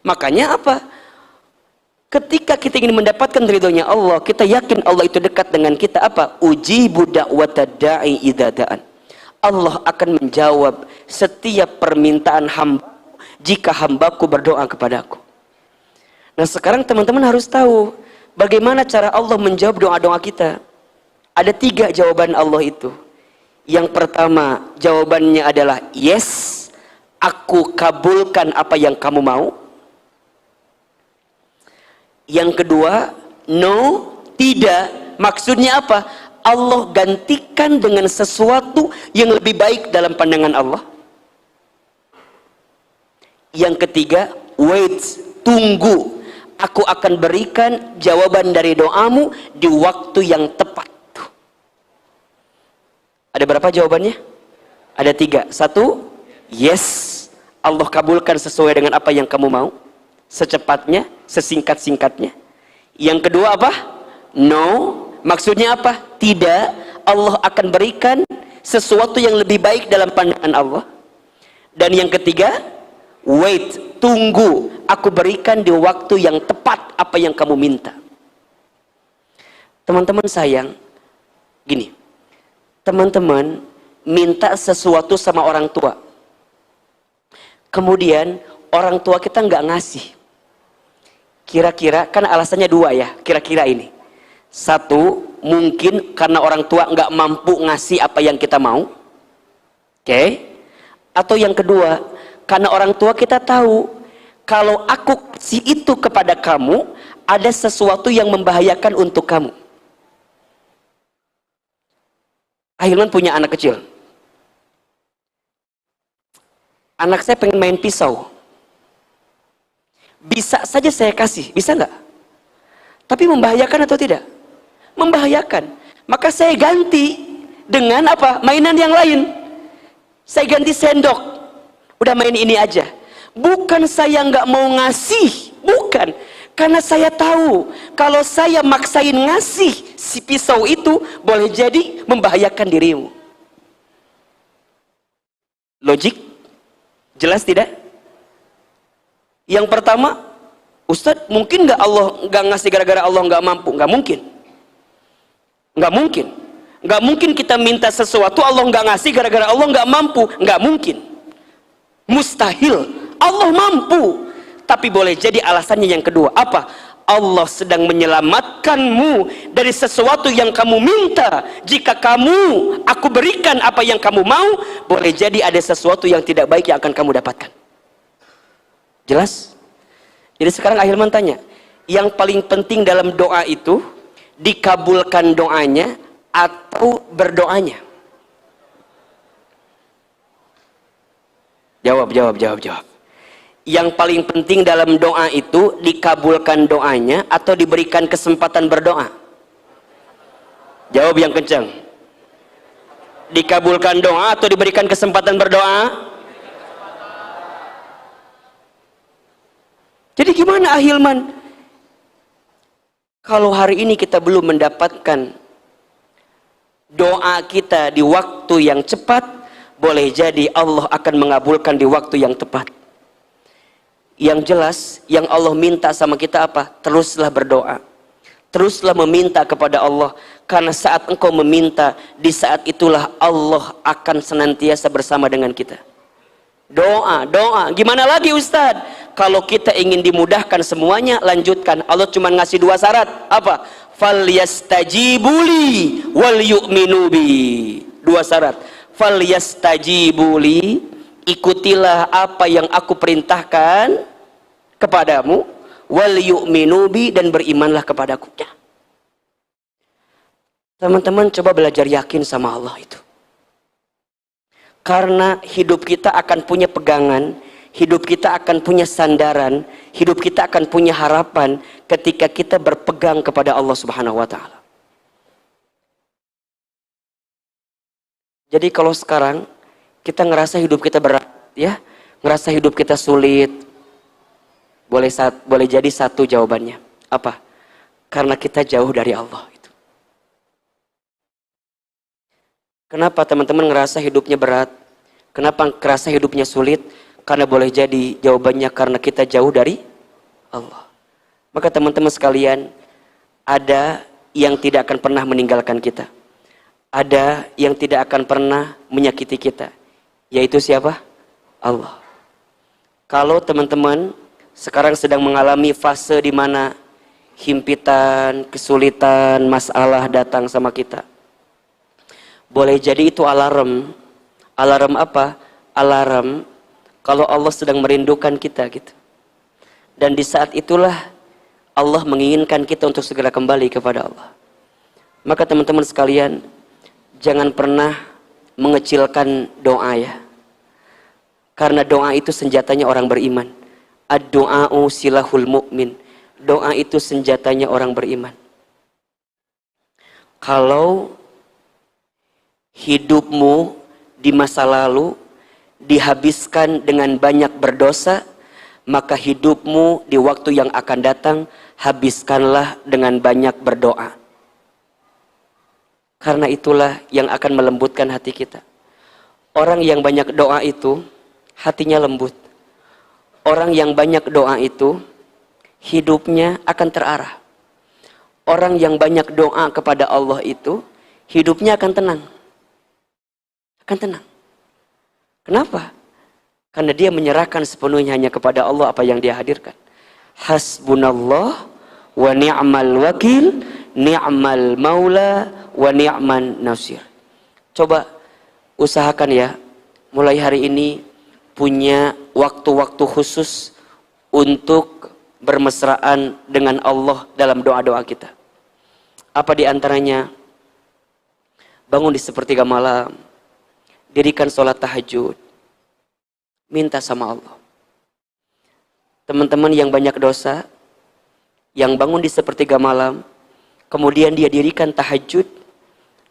Makanya apa? Ketika kita ingin mendapatkan ridhonya Allah, kita yakin Allah itu dekat dengan kita. Apa? Ujibu da'watad da'i idza da'an. Allah akan menjawab setiap permintaan hamba jika hambaku berdoa kepadaku. Nah sekarang teman-teman harus tahu bagaimana cara Allah menjawab doa-doa kita. Ada 3 jawaban Allah itu. Yang pertama jawabannya adalah yes, aku kabulkan apa yang kamu mau. Yang kedua, no, tidak. Maksudnya apa? Allah gantikan dengan sesuatu yang lebih baik dalam pandangan Allah. Yang ketiga, wait, tunggu. Aku akan berikan jawaban dari doamu di waktu yang tepat. Ada berapa jawabannya? Ada 3. 1, yes, Allah kabulkan sesuai dengan apa yang kamu mau. Secepatnya, sesingkat-singkatnya. Yang kedua apa? No. Maksudnya apa? Tidak. Allah akan berikan sesuatu yang lebih baik dalam pandangan Allah. Dan yang ketiga, wait, tunggu. Aku berikan di waktu yang tepat apa yang kamu minta. Teman-teman sayang, gini. Teman-teman minta sesuatu sama orang tua. Kemudian orang tua kita nggak ngasih. Kira-kira, kan alasannya 2 ya, kira-kira ini. 1, mungkin karena orang tua nggak mampu ngasih apa yang kita mau. Oke? Atau yang kedua, karena orang tua kita tahu, kalau aku kasih itu kepada kamu, ada sesuatu yang membahayakan untuk kamu. Ahilman punya anak kecil. Anak saya pengen main pisau. Bisa saja saya kasih, bisa nggak? Tapi membahayakan atau tidak? Membahayakan. Maka saya ganti dengan apa? Mainan yang lain. Saya ganti sendok. Udah main ini aja. Bukan saya nggak mau ngasih, bukan. Karena saya tahu kalau saya maksain ngasih si pisau itu boleh jadi membahayakan dirimu. Logik? Jelas tidak? Yang pertama, Ustadz, mungkin nggak Allah nggak ngasih gara-gara Allah nggak mampu? Nggak mungkin. Nggak mungkin. Nggak mungkin kita minta sesuatu Allah nggak ngasih gara-gara Allah nggak mampu. Nggak mungkin. Mustahil. Allah mampu. Tapi boleh jadi alasannya yang kedua. Apa? Allah sedang menyelamatkanmu dari sesuatu yang kamu minta. Jika aku berikan apa yang kamu mau, boleh jadi ada sesuatu yang tidak baik yang akan kamu dapatkan. Jelas? Jadi sekarang Ahilman tanya, yang paling penting dalam doa itu dikabulkan doanya atau berdoanya? Jawab. Yang paling penting dalam doa itu dikabulkan doanya atau diberikan kesempatan berdoa? Jawab yang kencang. Dikabulkan doa atau diberikan kesempatan berdoa? Jadi gimana Ahilman? Kalau hari ini kita belum mendapatkan doa kita di waktu yang cepat, boleh jadi Allah akan mengabulkan di waktu yang tepat. Yang jelas, yang Allah minta sama kita apa? Teruslah berdoa. Teruslah meminta kepada Allah. Karena saat engkau meminta, di saat itulah Allah akan senantiasa bersama dengan kita. Doa. Gimana lagi Ustadz? Kalau kita ingin dimudahkan semuanya, lanjutkan. Allah cuma ngasih 2 syarat. Apa? Falyastajibuli wal yu'minu bi. 2 syarat. Falyastajibuli, ikutilah apa yang aku perintahkan kepadamu, wal yu'minu bi, dan berimanlah kepadaku. Ya. Teman-teman coba belajar yakin sama Allah itu. Karena hidup kita akan punya pegangan, hidup kita akan punya sandaran, hidup kita akan punya harapan ketika kita berpegang kepada Allah Subhanahu wa taala. Jadi kalau sekarang kita ngerasa hidup kita berat, ya, ngerasa hidup kita sulit, boleh jadi satu jawabannya. Apa? Karena kita jauh dari Allah. Kenapa teman-teman ngerasa hidupnya berat? Kenapa ngerasa hidupnya sulit? Karena boleh jadi jawabannya karena kita jauh dari Allah. Maka teman-teman sekalian, ada yang tidak akan pernah meninggalkan kita. Ada yang tidak akan pernah menyakiti kita. Yaitu siapa? Allah. Kalau teman-teman sekarang sedang mengalami fase di mana himpitan, kesulitan, masalah datang sama kita, boleh jadi itu alarm. Alarm apa? Alarm kalau Allah sedang merindukan kita gitu. Dan di saat itulah Allah menginginkan kita untuk segera kembali kepada Allah. Maka teman-teman sekalian, jangan pernah mengecilkan doa ya. Karena doa itu senjatanya orang beriman. Ad-du'a'u silahul mu'min. Doa itu senjatanya orang beriman. Kalau hidupmu di masa lalu dihabiskan dengan banyak berdosa, maka hidupmu di waktu yang akan datang habiskanlah dengan banyak berdoa. Karena itulah yang akan melembutkan hati kita. Orang yang banyak doa itu hatinya lembut. Orang yang banyak doa itu hidupnya akan terarah. Orang yang banyak doa kepada Allah itu hidupnya akan tenang. Akan tenang. Kenapa? Karena dia menyerahkan sepenuhnya hanya kepada Allah apa yang dia hadirkan. Hasbunallah wa ni'mal wakil, ni'mal maula wa ni'man nasir. Coba usahakan ya, mulai hari ini punya waktu-waktu khusus untuk bermesraan dengan Allah dalam doa-doa kita. Apa di antaranya? Bangun di sepertiga malam, dirikan sholat tahajud, minta sama Allah. Teman-teman yang banyak dosa, yang bangun di sepertiga malam, kemudian dia dirikan tahajud,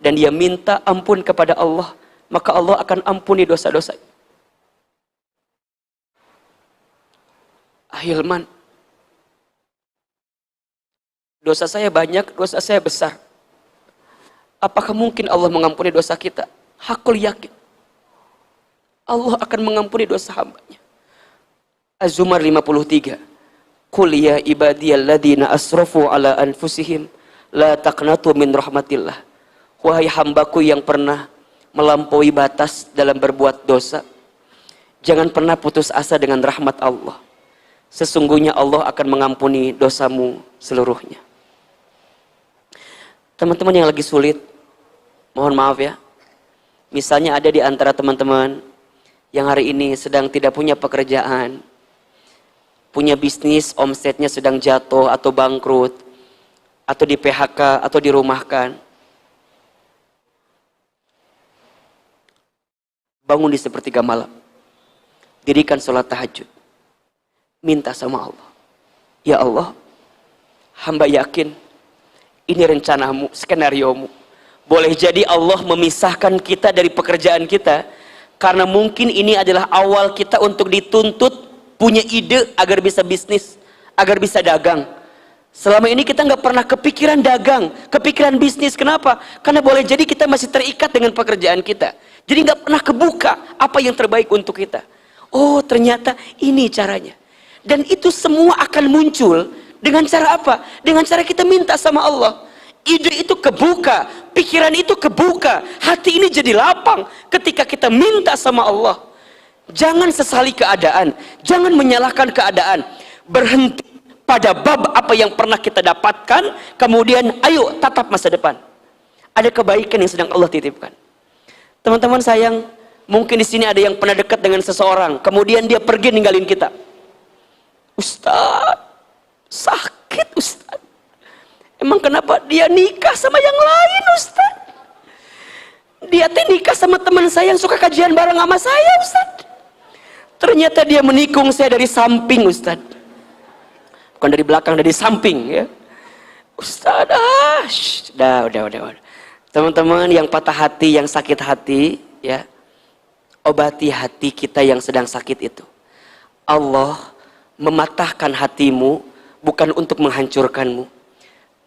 dan dia minta ampun kepada Allah, maka Allah akan ampuni dosa-dosa. Hilman, dosa saya banyak, dosa saya besar. Apakah mungkin Allah mengampuni dosa kita? Hakul yakin Allah akan mengampuni dosa hambanya. Az-Zumar 53. Qul ya ibadiyalladzina asrafu ala anfusihim la taqnatu min rahmatillah. Wahai hambaku yang pernah melampaui batas dalam berbuat dosa, jangan pernah putus asa dengan rahmat Allah. Sesungguhnya Allah akan mengampuni dosamu seluruhnya. Teman-teman yang lagi sulit, mohon maaf ya. Misalnya ada di antara teman-teman yang hari ini sedang tidak punya pekerjaan, punya bisnis, omsetnya sedang jatuh atau bangkrut, atau di PHK, atau dirumahkan. Bangun di sepertiga malam, dirikan sholat tahajud, minta sama Allah. Ya Allah, hamba yakin ini rencanamu, skenariomu. Boleh jadi Allah memisahkan kita dari pekerjaan kita, karena mungkin ini adalah awal kita untuk dituntut punya ide agar bisa bisnis, agar bisa dagang. Selama ini kita nggak pernah kepikiran dagang, kepikiran bisnis. Kenapa? Karena boleh jadi kita masih terikat dengan pekerjaan kita. Jadi nggak pernah kebuka apa yang terbaik untuk kita. Oh, ternyata ini caranya. Dan itu semua akan muncul dengan cara apa? Dengan cara kita minta sama Allah. Ide itu kebuka, pikiran itu kebuka, hati ini jadi lapang ketika kita minta sama Allah. Jangan sesali keadaan, jangan menyalahkan keadaan. Berhenti pada bab apa yang pernah kita dapatkan, kemudian ayo tatap masa depan. Ada kebaikan yang sedang Allah titipkan. Teman-teman sayang, mungkin di sini ada yang pernah dekat dengan seseorang, kemudian dia pergi ninggalin kita. Ustaz, sakit Ustaz. Emang kenapa dia nikah sama yang lain Ustaz? Dia teh nikah sama teman saya yang suka kajian bareng sama saya, Ustaz. Ternyata dia menikung saya dari samping, Ustaz. Bukan dari belakang, dari samping ya. Ustaz, udah. Teman-teman yang patah hati, yang sakit hati, ya, obati hati kita yang sedang sakit itu. Allah mematahkan hatimu bukan untuk menghancurkanmu,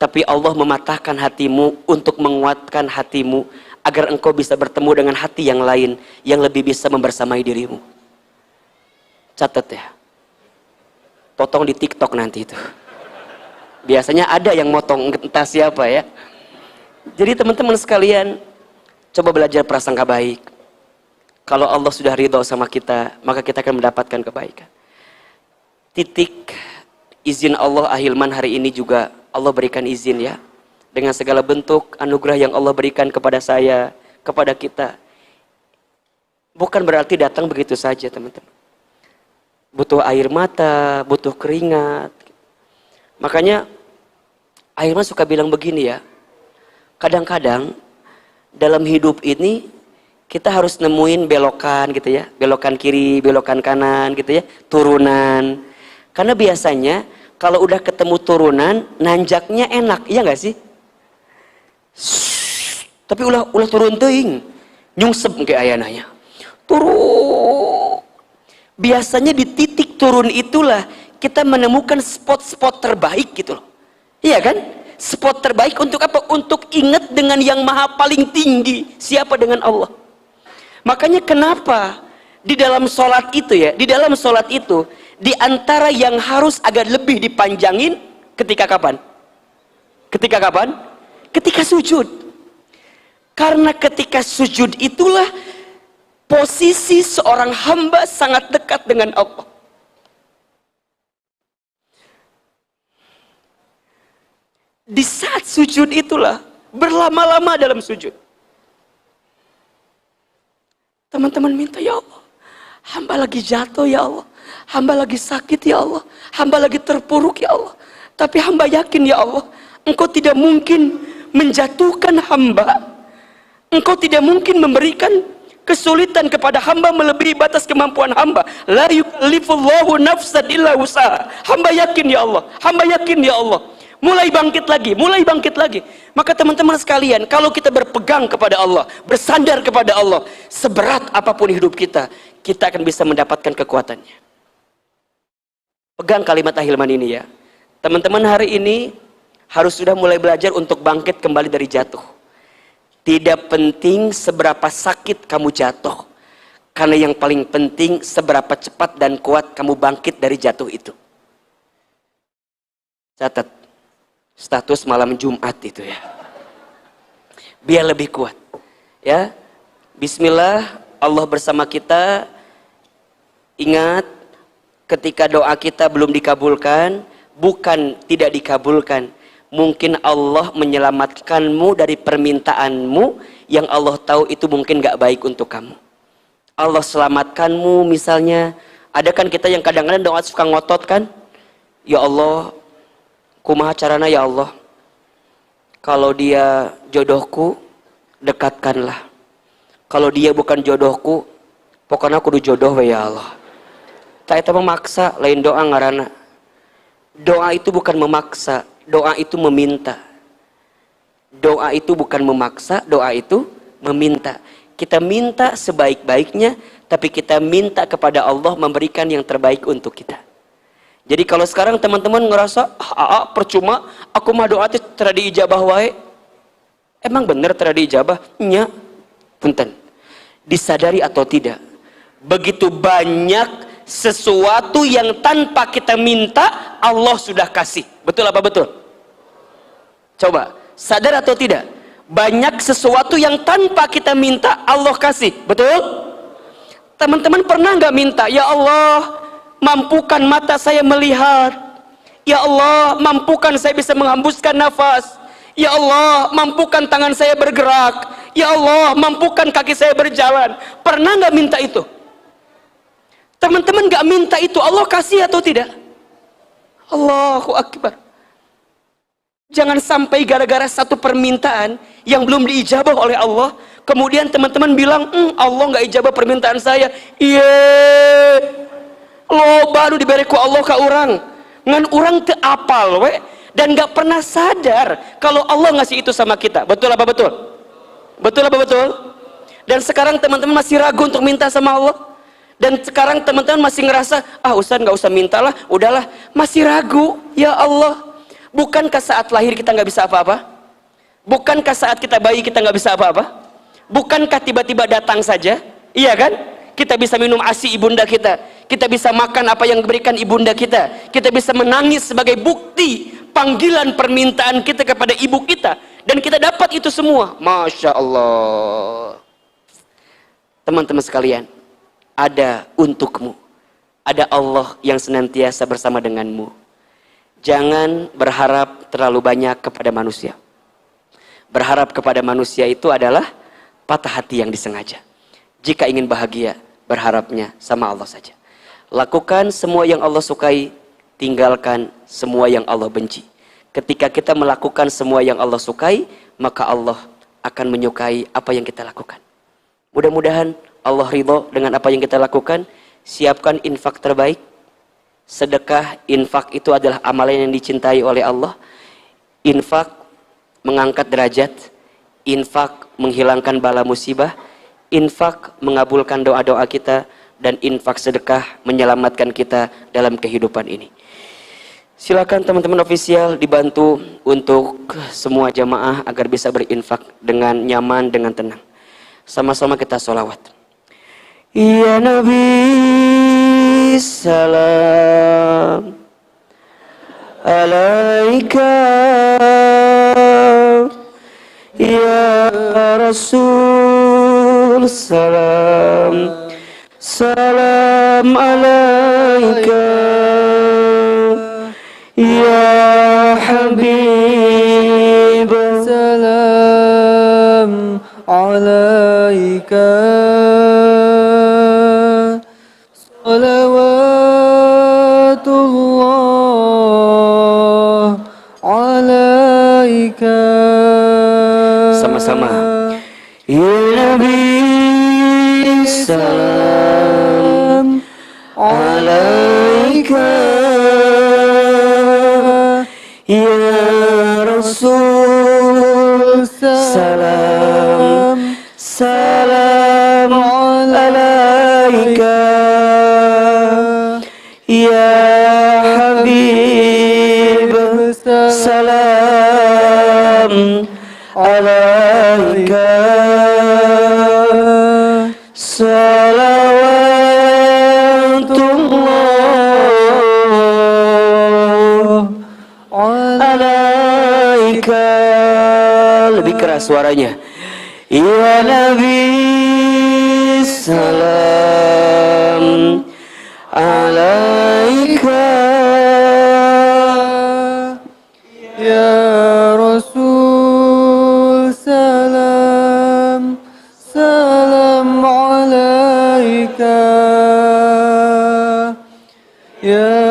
tapi Allah mematahkan hatimu untuk menguatkan hatimu agar engkau bisa bertemu dengan hati yang lain yang lebih bisa membersamai dirimu. Catat ya, potong di TikTok nanti itu. Biasanya ada yang motong, entah siapa ya. Jadi teman-teman sekalian, coba belajar prasangka baik. Kalau Allah sudah ridho sama kita, maka kita akan mendapatkan kebaikan. Titik izin Allah ahilman hari ini juga Allah berikan izin ya. Dengan segala bentuk anugerah yang Allah berikan kepada saya, kepada kita. Bukan berarti datang begitu saja teman-teman. Butuh air mata, butuh keringat. Makanya Ahilman suka bilang begini ya. Kadang-kadang dalam hidup ini kita harus nemuin belokan gitu ya, belokan kiri, belokan kanan gitu ya, turunan. Karena biasanya kalau udah ketemu turunan, nanjaknya enak, iya nggak sih? Tapi ulah turun teuing, nyungsep kayak ayananya. Turun. Biasanya di titik turun itulah kita menemukan spot-spot terbaik gitu loh. Iya kan? Spot terbaik untuk apa? Untuk ingat dengan yang maha paling tinggi. Siapa? Dengan Allah. Makanya kenapa di dalam sholat itu ya, di dalam sholat itu, di antara yang harus agak lebih dipanjangin, ketika kapan? Ketika kapan? Ketika sujud. Karena ketika sujud itulah posisi seorang hamba sangat dekat dengan Allah. Di saat sujud itulah berlama-lama dalam sujud. Teman-teman minta, ya Allah, hamba lagi jatuh ya Allah, hamba lagi sakit ya Allah, hamba lagi terpuruk ya Allah. Tapi hamba yakin ya Allah, Engkau tidak mungkin menjatuhkan hamba. Engkau tidak mungkin memberikan kesulitan kepada hamba melebihi batas kemampuan hamba. La yukallifullahu nafsan illa usaha. Hamba yakin ya Allah, hamba yakin ya Allah. Mulai bangkit lagi. Maka teman-teman sekalian, kalau kita berpegang kepada Allah, bersandar kepada Allah, seberat apapun hidup kita, kita akan bisa mendapatkan kekuatannya. Pegang kalimat ahilman ini ya. Teman-teman hari ini harus sudah mulai belajar untuk bangkit kembali dari jatuh. Tidak penting seberapa sakit kamu jatuh, karena yang paling penting seberapa cepat dan kuat kamu bangkit dari jatuh itu. Catat status malam Jumat itu ya, biar lebih kuat ya. Bismillah, Allah bersama kita. Ingat, ketika doa kita belum dikabulkan, bukan tidak dikabulkan, mungkin Allah menyelamatkanmu dari permintaanmu yang Allah tahu itu mungkin gak baik untuk kamu. Allah selamatkanmu misalnya. Ada kan kita yang kadang-kadang doa suka ngotot kan, ya Allah, kumaha carana ya Allah, kalau dia jodohku, dekatkanlah. Kalau dia bukan jodohku, pokoknya kudu jodoh ya Allah. Tak itu memaksa, lain doa ngarana. Doa itu bukan memaksa, doa itu meminta. Doa itu bukan memaksa, doa itu meminta. Kita minta sebaik-baiknya, tapi kita minta kepada Allah memberikan yang terbaik untuk kita. Jadi kalau sekarang teman-teman ngerasa percuma, aku mah doa teh teu diijabah wae. Emang bener teu diijabah? Nya. Punten. Disadari atau tidak, begitu banyak sesuatu yang tanpa kita minta Allah sudah kasih. Betul apa betul? Coba, sadar atau tidak? Banyak sesuatu yang tanpa kita minta Allah kasih. Betul? Teman-teman pernah nggak minta, ya Allah, mampukan mata saya melihat. Ya Allah, mampukan saya bisa menghembuskan nafas. Ya Allah, mampukan tangan saya bergerak. Ya Allah, mampukan kaki saya berjalan. Pernah nggak minta itu? Teman-teman nggak minta itu, Allah kasih atau tidak? Allahu Akbar. Jangan sampai gara-gara satu permintaan yang belum diijabah oleh Allah, Kemudian teman-teman bilang, Allah nggak ijabah permintaan saya. Iya, lo baru diberi ku Allah ke orang. Ngan orang teu apal we dan nggak pernah sadar kalau Allah ngasih itu sama kita. Betul apa betul? Betul apa betul? Dan sekarang teman-teman masih ragu untuk minta sama Allah. Dan sekarang teman-teman masih ngerasa, Ustaz nggak usah mintalah, udahlah. Masih ragu, ya Allah. Bukankah saat lahir kita nggak bisa apa-apa? Bukankah saat kita bayi kita nggak bisa apa-apa? Bukankah tiba-tiba datang saja? Iya kan? Kita bisa minum ASI ibunda kita. Kita bisa makan apa yang diberikan ibunda kita. Kita bisa menangis sebagai bukti panggilan permintaan kita kepada ibu kita. Dan kita dapat itu semua. Masya Allah. Teman-teman sekalian, ada untukmu. Ada Allah yang senantiasa bersama denganmu. Jangan berharap terlalu banyak kepada manusia. Berharap kepada manusia itu adalah patah hati yang disengaja. Jika ingin bahagia, berharapnya sama Allah saja. Lakukan semua yang Allah sukai, tinggalkan semua yang Allah benci. Ketika kita melakukan semua yang Allah sukai, maka Allah akan menyukai apa yang kita lakukan. Mudah-mudahan Allah ridho dengan apa yang kita lakukan. Siapkan infak terbaik. Sedekah, infak itu adalah amalan yang dicintai oleh Allah. Infak mengangkat derajat. Infak menghilangkan bala musibah. Infak mengabulkan doa-doa kita. Dan infak sedekah menyelamatkan kita dalam kehidupan ini. Silakan teman-teman ofisial dibantu untuk semua jamaah agar bisa berinfak dengan nyaman, dengan tenang. Sama-sama kita sholawat. Ya Nabi salam alaika, ya Rasul salam salam alaika, ya Habib salam alaika, salawatullah alaika. Sama-sama. Ya Nabi salam alaika, ya Rasul salam salam alaika, ya Habib salam alaika, salawatullah alaika. Lebih keras suaranya. Ya Nabi salam alaika, ya Rasul salam salam alaika, ya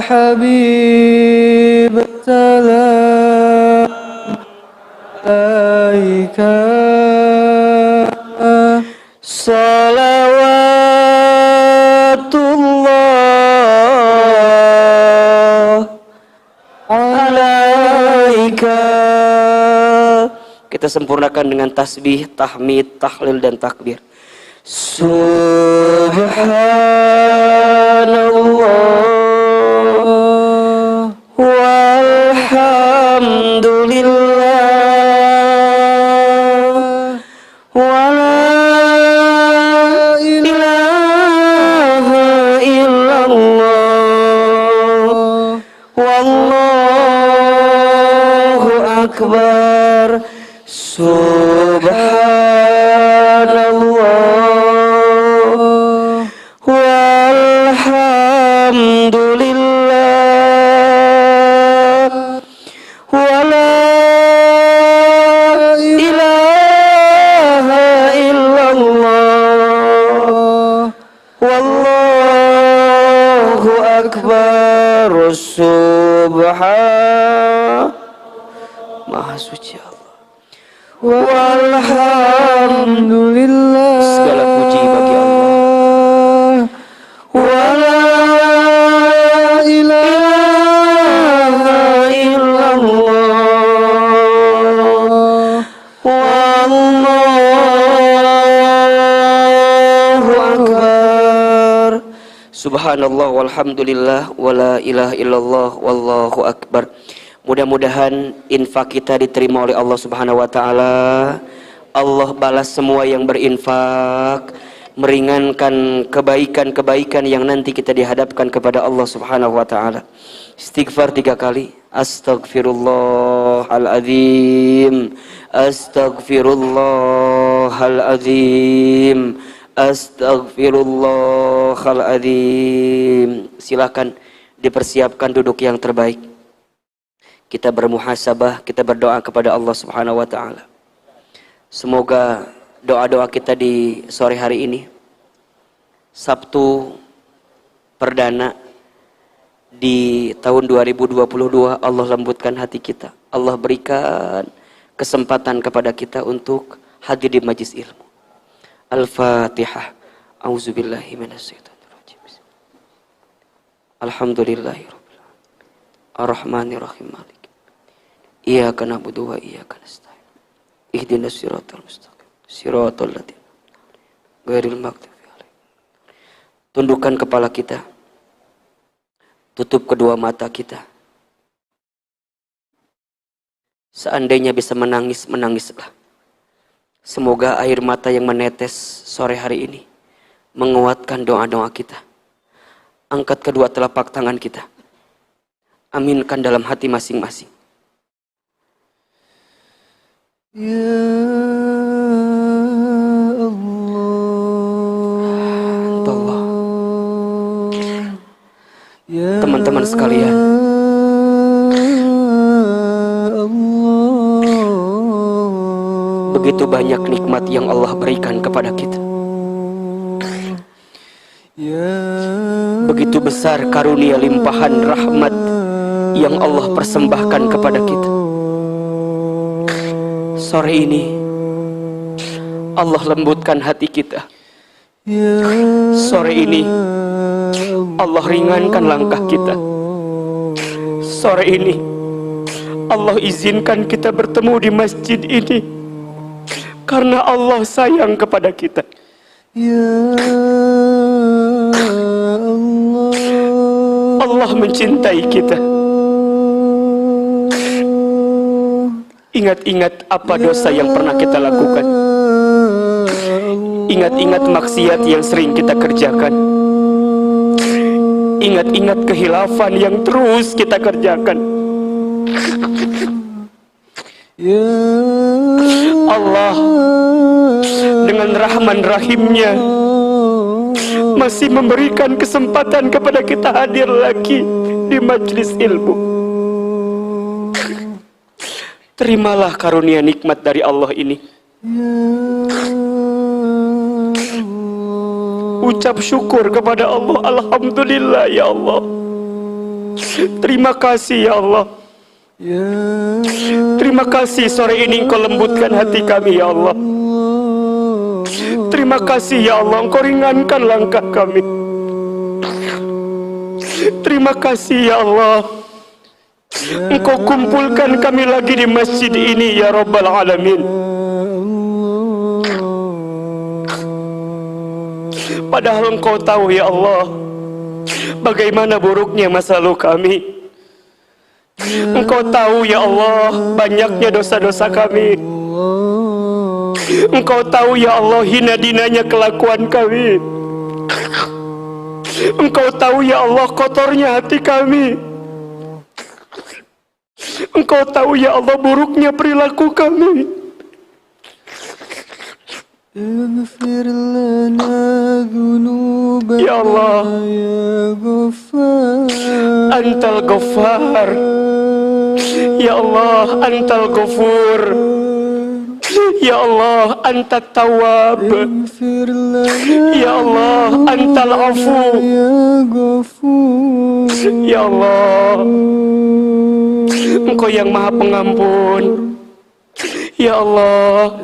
Habib salam alaika, salawatullah alaika. Kita sempurnakan dengan tasbih, tahmid, tahlil dan takbir. Subhanallah walhamdulillah wala ilaha illallah wallahu akbar. Subhanallah walhamdulillah wala ilaha illallah wallahu akbar. Subhan Maha suci Allah. walhamdulillah. Segala puji bagi Allah. Wala ilaha illallah. Wallahu akbar. Subhanallah walhamdulillah wala ilaha illallah wallahu akbar. Mudah-mudahan infak kita diterima oleh Allah Subhanahu wa taala. Allah balas semua yang berinfak, meringankan kebaikan-kebaikan yang nanti kita dihadapkan kepada Allah Subhanahu wa taala. Istighfar 3 kali. Astaghfirullahaladzim. Astaghfirullahaladzim. Astaghfirullahaladzim. Silakan dipersiapkan duduk yang terbaik. Kita bermuhasabah, kita berdoa kepada Allah Subhanahu wa taala. Semoga doa-doa kita di sore hari ini, Sabtu perdana di tahun 2022, Allah lembutkan hati kita. Allah berikan kesempatan kepada kita untuk hadir di majlis ilmu. Al-Fatihah. Auzubillahi minasyaitonirrajim. Alhamdulillahirabbil alamin. Ar-Rahmanirrahim. Iyyaka na'budu wa iyyaka nasta'in. Ihdinas siratal mustaqim. Siratal ladzina ghairil maghdubi 'alaihim. Tundukkan kepala kita. Tutup kedua mata kita. Seandainya bisa menangis, menangislah. Semoga air mata yang menetes sore hari ini menguatkan doa-doa kita. Angkat kedua telapak tangan kita. Aminkan dalam hati masing-masing. Ya Allah. Teman-teman sekalian, begitu banyak nikmat yang Allah berikan kepada kita. Begitu besar karunia limpahan rahmat yang Allah persembahkan kepada kita. Sore ini Allah lembutkan hati kita. Sore ini Allah ringankan langkah kita. Sore ini Allah izinkan kita bertemu di masjid ini karena Allah sayang kepada kita. Allah mencintai kita. Ingat-ingat apa dosa yang pernah kita lakukan. Ingat-ingat maksiat yang sering kita kerjakan. Ingat-ingat kehilafan yang terus kita kerjakan. Allah dengan Rahman Rahimnya masih memberikan kesempatan kepada kita hadir lagi di majlis ilmu. Terimalah karunia nikmat dari Allah ini. Ucap syukur kepada Allah. Alhamdulillah ya Allah. Terima kasih ya Allah. Terima kasih sore ini Engkau lembutkan hati kami ya Allah. Terima kasih ya Allah, Engkau ringankan langkah kami. Terima kasih ya Allah, Engkau kumpulkan kami lagi di masjid ini ya Rabbal Alamin. Padahal Engkau tahu ya Allah bagaimana buruknya masa lalu kami. Engkau tahu ya Allah banyaknya dosa-dosa kami. Engkau tahu ya Allah hina dinanya kelakuan kami. Engkau tahu ya Allah kotornya hati kami. Engkau tahu ya Allah buruknya perilaku kami. Ya Allah, Antal Ghaffar. Ya Allah, Antal Ghafur. Ya Allah, Antat Tawwab. Ya Allah, Antal Afu. Ya Allah, Engkau yang Maha Pengampun. Ya Allah,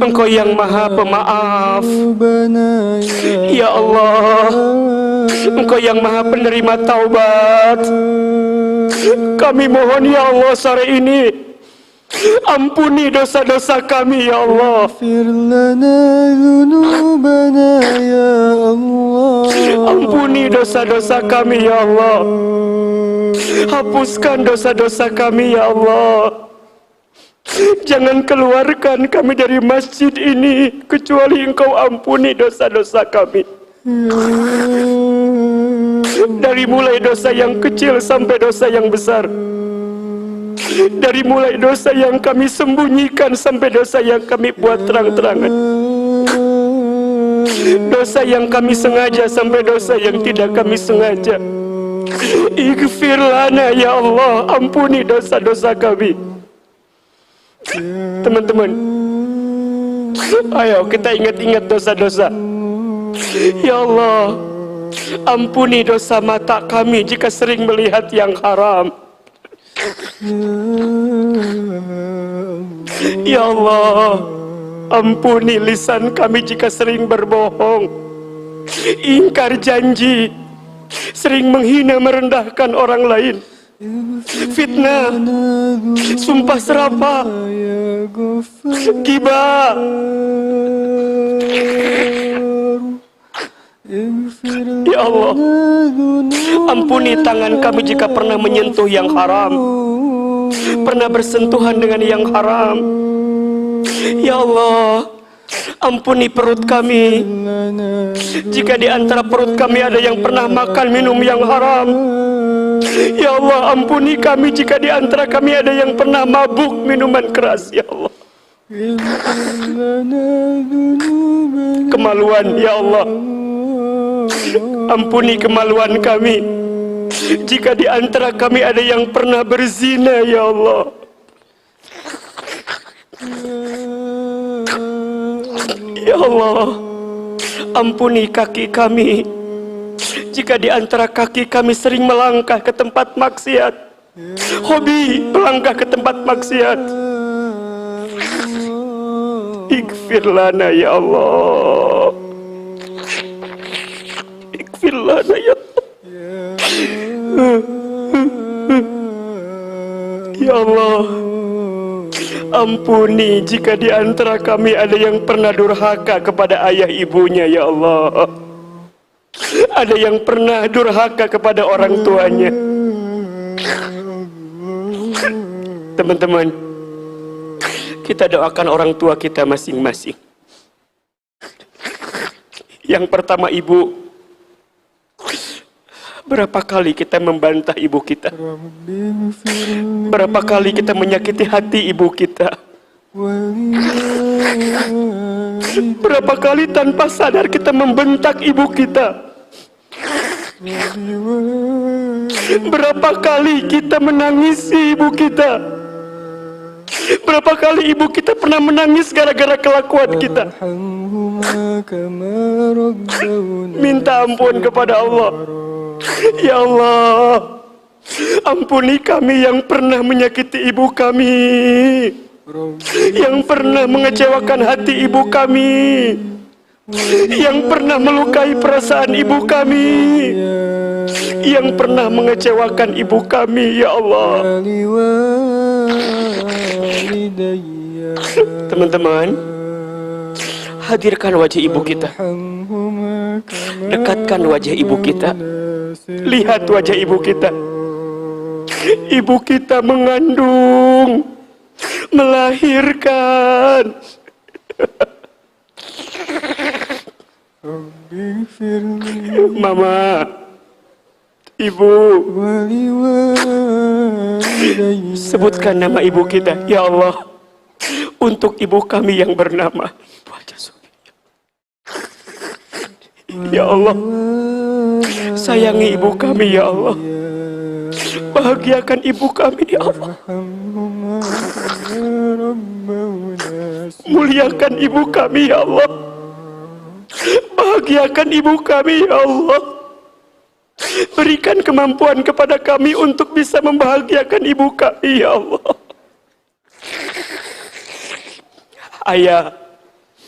Engkau yang Maha Pemaaf. Ya Allah, Engkau yang Maha Penerima taubat. Kami mohon ya Allah sore ini, ampuni dosa-dosa kami ya Allah. Ampuni dosa-dosa kami ya Allah. Hapuskan dosa-dosa kami ya Allah. Jangan keluarkan kami dari masjid ini kecuali Engkau ampuni dosa-dosa kami. Dari mulai dosa yang kecil sampai dosa yang besar. Dari mulai dosa yang kami sembunyikan sampai dosa yang kami buat terang-terangan. Dosa yang kami sengaja sampai dosa yang tidak kami sengaja. Ighfir lana ya Allah, ampuni dosa-dosa kami. Teman-teman, ayo kita ingat-ingat dosa-dosa. Ya Allah, ampuni dosa mata kami jika sering melihat yang haram. Ya Allah, ampuni lisan kami jika sering berbohong, ingkar janji, sering menghina merendahkan orang lain, fitnah, sumpah serapah, gibah. Ya Allah, ampuni tangan kami jika pernah menyentuh yang haram, pernah bersentuhan dengan yang haram. Ya Allah, ampuni perut kami jika di antara perut kami ada yang pernah makan minum yang haram. Ya Allah, ampuni kami jika di antara kami ada yang pernah mabuk minuman keras. Ya Allah, kemaluan ya Allah, ampuni kemaluan kami jika di antara kami ada yang pernah berzina. Ya Allah, ya Allah, ampuni kaki kami jika di antara kaki kami sering melangkah ke tempat maksiat, hobi melangkah ke tempat maksiat. Ighfir lana ya Allah, ighfir lana ya Allah. Ya Allah, ampuni jika di antara kami ada yang pernah durhaka kepada ayah ibunya. Ya Allah, ada yang pernah durhaka kepada orang tuanya. Teman-teman, kita doakan orang tua kita masing-masing. Yang pertama, ibu. Berapa kali kita membantah ibu kita? Berapa kali kita menyakiti hati ibu kita? Berapa kali tanpa sadar kita membentak ibu kita? Berapa kali kita menangisi ibu kita? Berapa kali ibu kita pernah menangis gara-gara kelakuan kita? Minta ampun kepada Allah. Ya Allah, ampuni kami yang pernah menyakiti ibu kami, yang pernah mengecewakan hati ibu kami, yang pernah melukai perasaan ibu kami, yang pernah mengecewakan ibu kami. Ya Allah, teman-teman, hadirkan wajah ibu kita, dekatkan wajah ibu kita, lihat wajah ibu kita. Ibu kita mengandung, melahirkan. Mama, ibu, sebutkan nama ibu kita. Ya Allah, untuk ibu kami yang bernama Ya Allah, sayangi ibu kami. Ya Allah, bahagiakan ibu kami. Ya Allah, muliakan ibu kami. Ya Allah, bahagiakan ibu kami. Ya Allah, berikan kemampuan kepada kami untuk bisa membahagiakan ibu kami. Ya Allah, Ayah,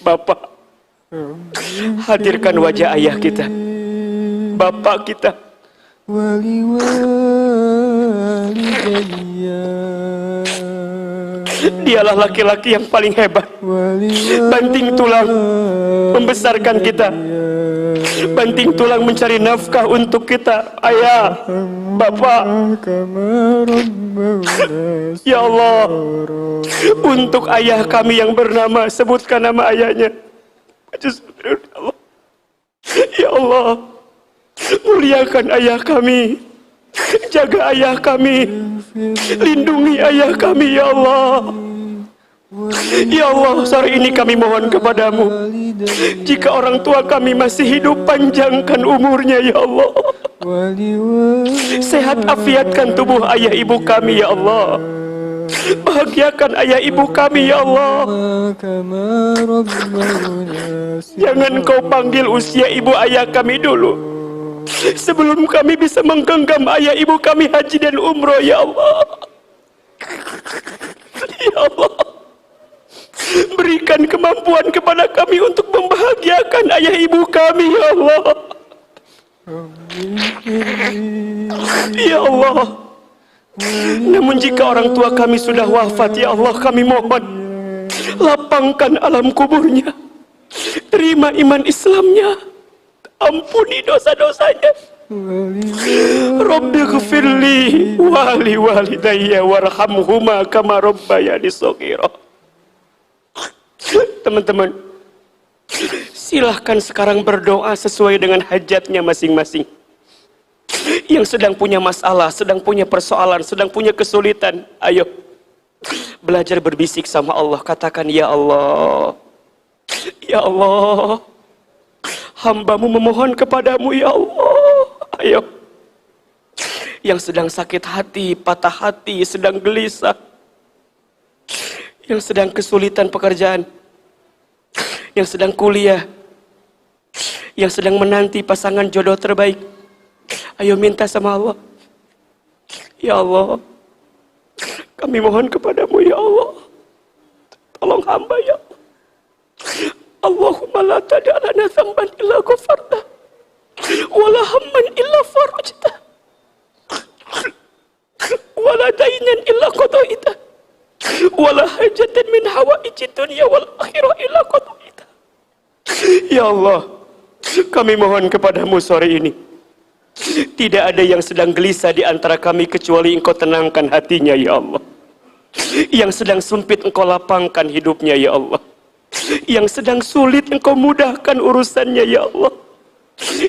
Bapak, hadirkan wajah ayah kita, bapak kita. Dialah laki-laki yang paling hebat, banting tulang membesarkan kita, banting tulang mencari nafkah untuk kita. Ayah, Bapak, ya Allah, untuk ayah kami yang bernama, sebutkan nama ayahnya. Ya Allah, muliakan ayah kami, jaga ayah kami, lindungi ayah kami, ya Allah. Ya Allah, sore ini kami mohon kepadamu, jika orang tua kami masih hidup, panjangkan umurnya, ya Allah. Sehat afiatkan tubuh ayah ibu kami, ya Allah. Bahagiakan ayah ibu kami, ya Allah. Jangan kau panggil usia ibu ayah kami dulu, sebelum kami bisa menggenggam ayah ibu kami haji dan umroh, ya Allah. Ya Allah, berikan kemampuan kepada kami untuk membahagiakan ayah ibu kami, ya Allah. Ya Allah, namun jika orang tua kami sudah wafat, ya Allah, kami mohon lapangkan alam kuburnya, terima iman Islamnya, ampuni dosa-dosanya. Rabbi ghfirli wali walidayya warhamhuma kama rabbayani shaghira. Teman-teman, silahkan sekarang berdoa sesuai dengan hajatnya masing-masing. Yang sedang punya masalah, sedang punya persoalan, sedang punya kesulitan, ayo belajar berbisik sama Allah. Katakan, ya Allah, ya Allah, hambamu memohon kepadamu, ya Allah. Ayo, yang sedang sakit hati, patah hati, sedang gelisah, yang sedang kesulitan pekerjaan, yang sedang kuliah, yang sedang menanti pasangan jodoh terbaik, ayo minta sama Allah. Ya Allah, kami mohon kepadamu, ya Allah, tolong hamba, ya Allah. Allahumma la tada'lana dzamban illa ghafarta wala hamman illa farajta wala dainan illa qadaita wala hajatan min hawaijid dunya wal akhirah illa qadaita. Ya Allah, kami mohon kepadamu sore ini, tidak ada yang sedang gelisah di antara kami kecuali Engkau tenangkan hatinya, ya Allah. Yang sedang sempit Engkau lapangkan hidupnya, ya Allah. Yang sedang sulit Engkau mudahkan urusannya, ya Allah.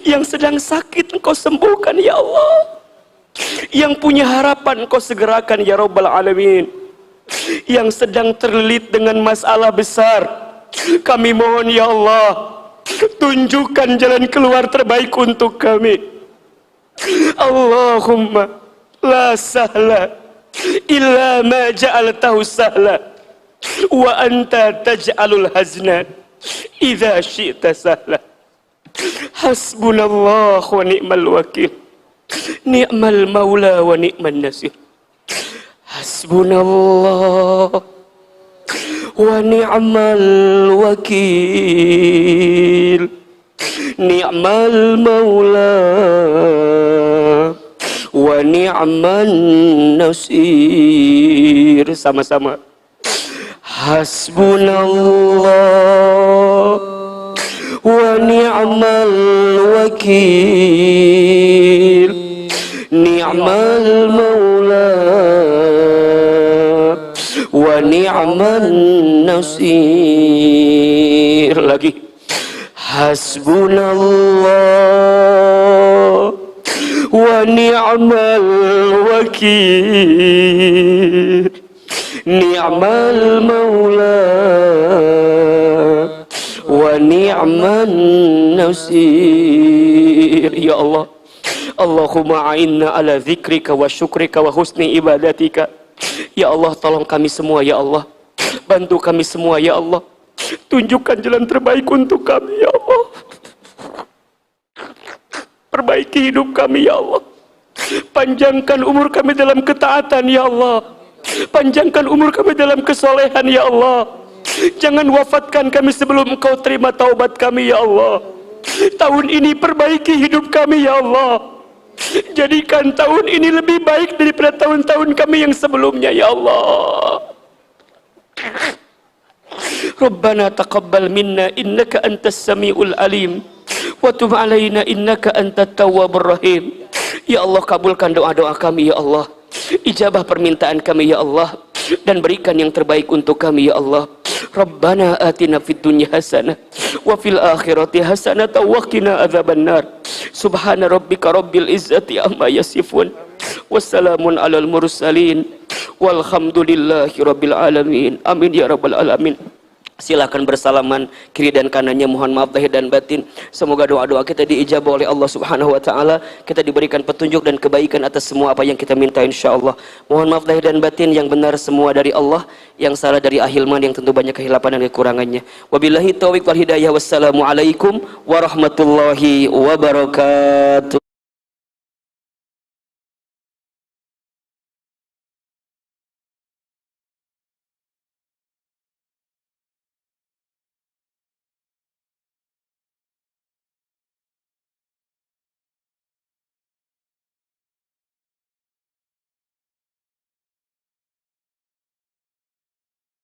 Yang sedang sakit Engkau sembuhkan, ya Allah. Yang punya harapan Engkau segerakan, ya Rabbal Alamin. Yang sedang terlilit dengan masalah besar, kami mohon, ya Allah, tunjukkan jalan keluar terbaik untuk kami. Allahumma la sahla illa ma ja'altahu sahla wa anta taj'alul hazna idza syi'ta sahla. Hasbunallah wa ni'mal wakil, ni'mal maula wa ni'man nasir. Hasbunallah wa ni'mal wakil, ni'mal maula wa ni'man nasir. Sama-sama. Hasbunallah wa ni'mal wakil, ni'mal maula wa ni'man nasir. Lagi. Hasbunallah wa ni'mal wakil, ni'mal maula wa ni'man nasir. Ya Allah, Allahumma a'inna ala zikrika wa syukrika wa husni ibadatika. Ya Allah, tolong kami semua, ya Allah. Bantu kami semua, ya Allah. Tunjukkan jalan terbaik untuk kami, ya Allah. Perbaiki hidup kami, ya Allah. Panjangkan umur kami dalam ketaatan, ya Allah. Panjangkan umur kami dalam kesolehan, ya Allah. Jangan wafatkan kami sebelum Engkau terima taubat kami ya Allah. Tahun ini perbaiki hidup kami ya Allah. Jadikan tahun ini lebih baik daripada tahun-tahun kami yang sebelumnya ya Allah. Rabbana taqabbal minna innaka antas samiul alim wa tub alaina innaka antat tawwabur rahim. Ya Allah, kabulkan doa-doa kami ya Allah. Ijabah permintaan kami ya Allah, dan berikan yang terbaik untuk kami ya Allah. Rabbana atina fid dunya hasanah wa fil akhirati hasanah wa qina adzabannar. Subhana rabbika rabbil izzati amma yasifun. Wassalamun alal mursalin. Walhamdulillahi rabbil alamin. Amin ya rabbal alamin. Silakan bersalaman kiri dan kanannya, mohon maaf lahir dan batin. Semoga doa-doa kita diijabah oleh Allah Subhanahu wa taala. Kita diberikan petunjuk dan kebaikan atas semua apa yang kita minta insyaallah. Mohon maaf lahir dan batin, yang benar semua dari Allah, yang salah dari Ahilman yang tentu banyak kehilapan dan kekurangannya. Wabillahi taufiq wal hidayah. Wassalamualaikum warahmatullahi wabarakatuh.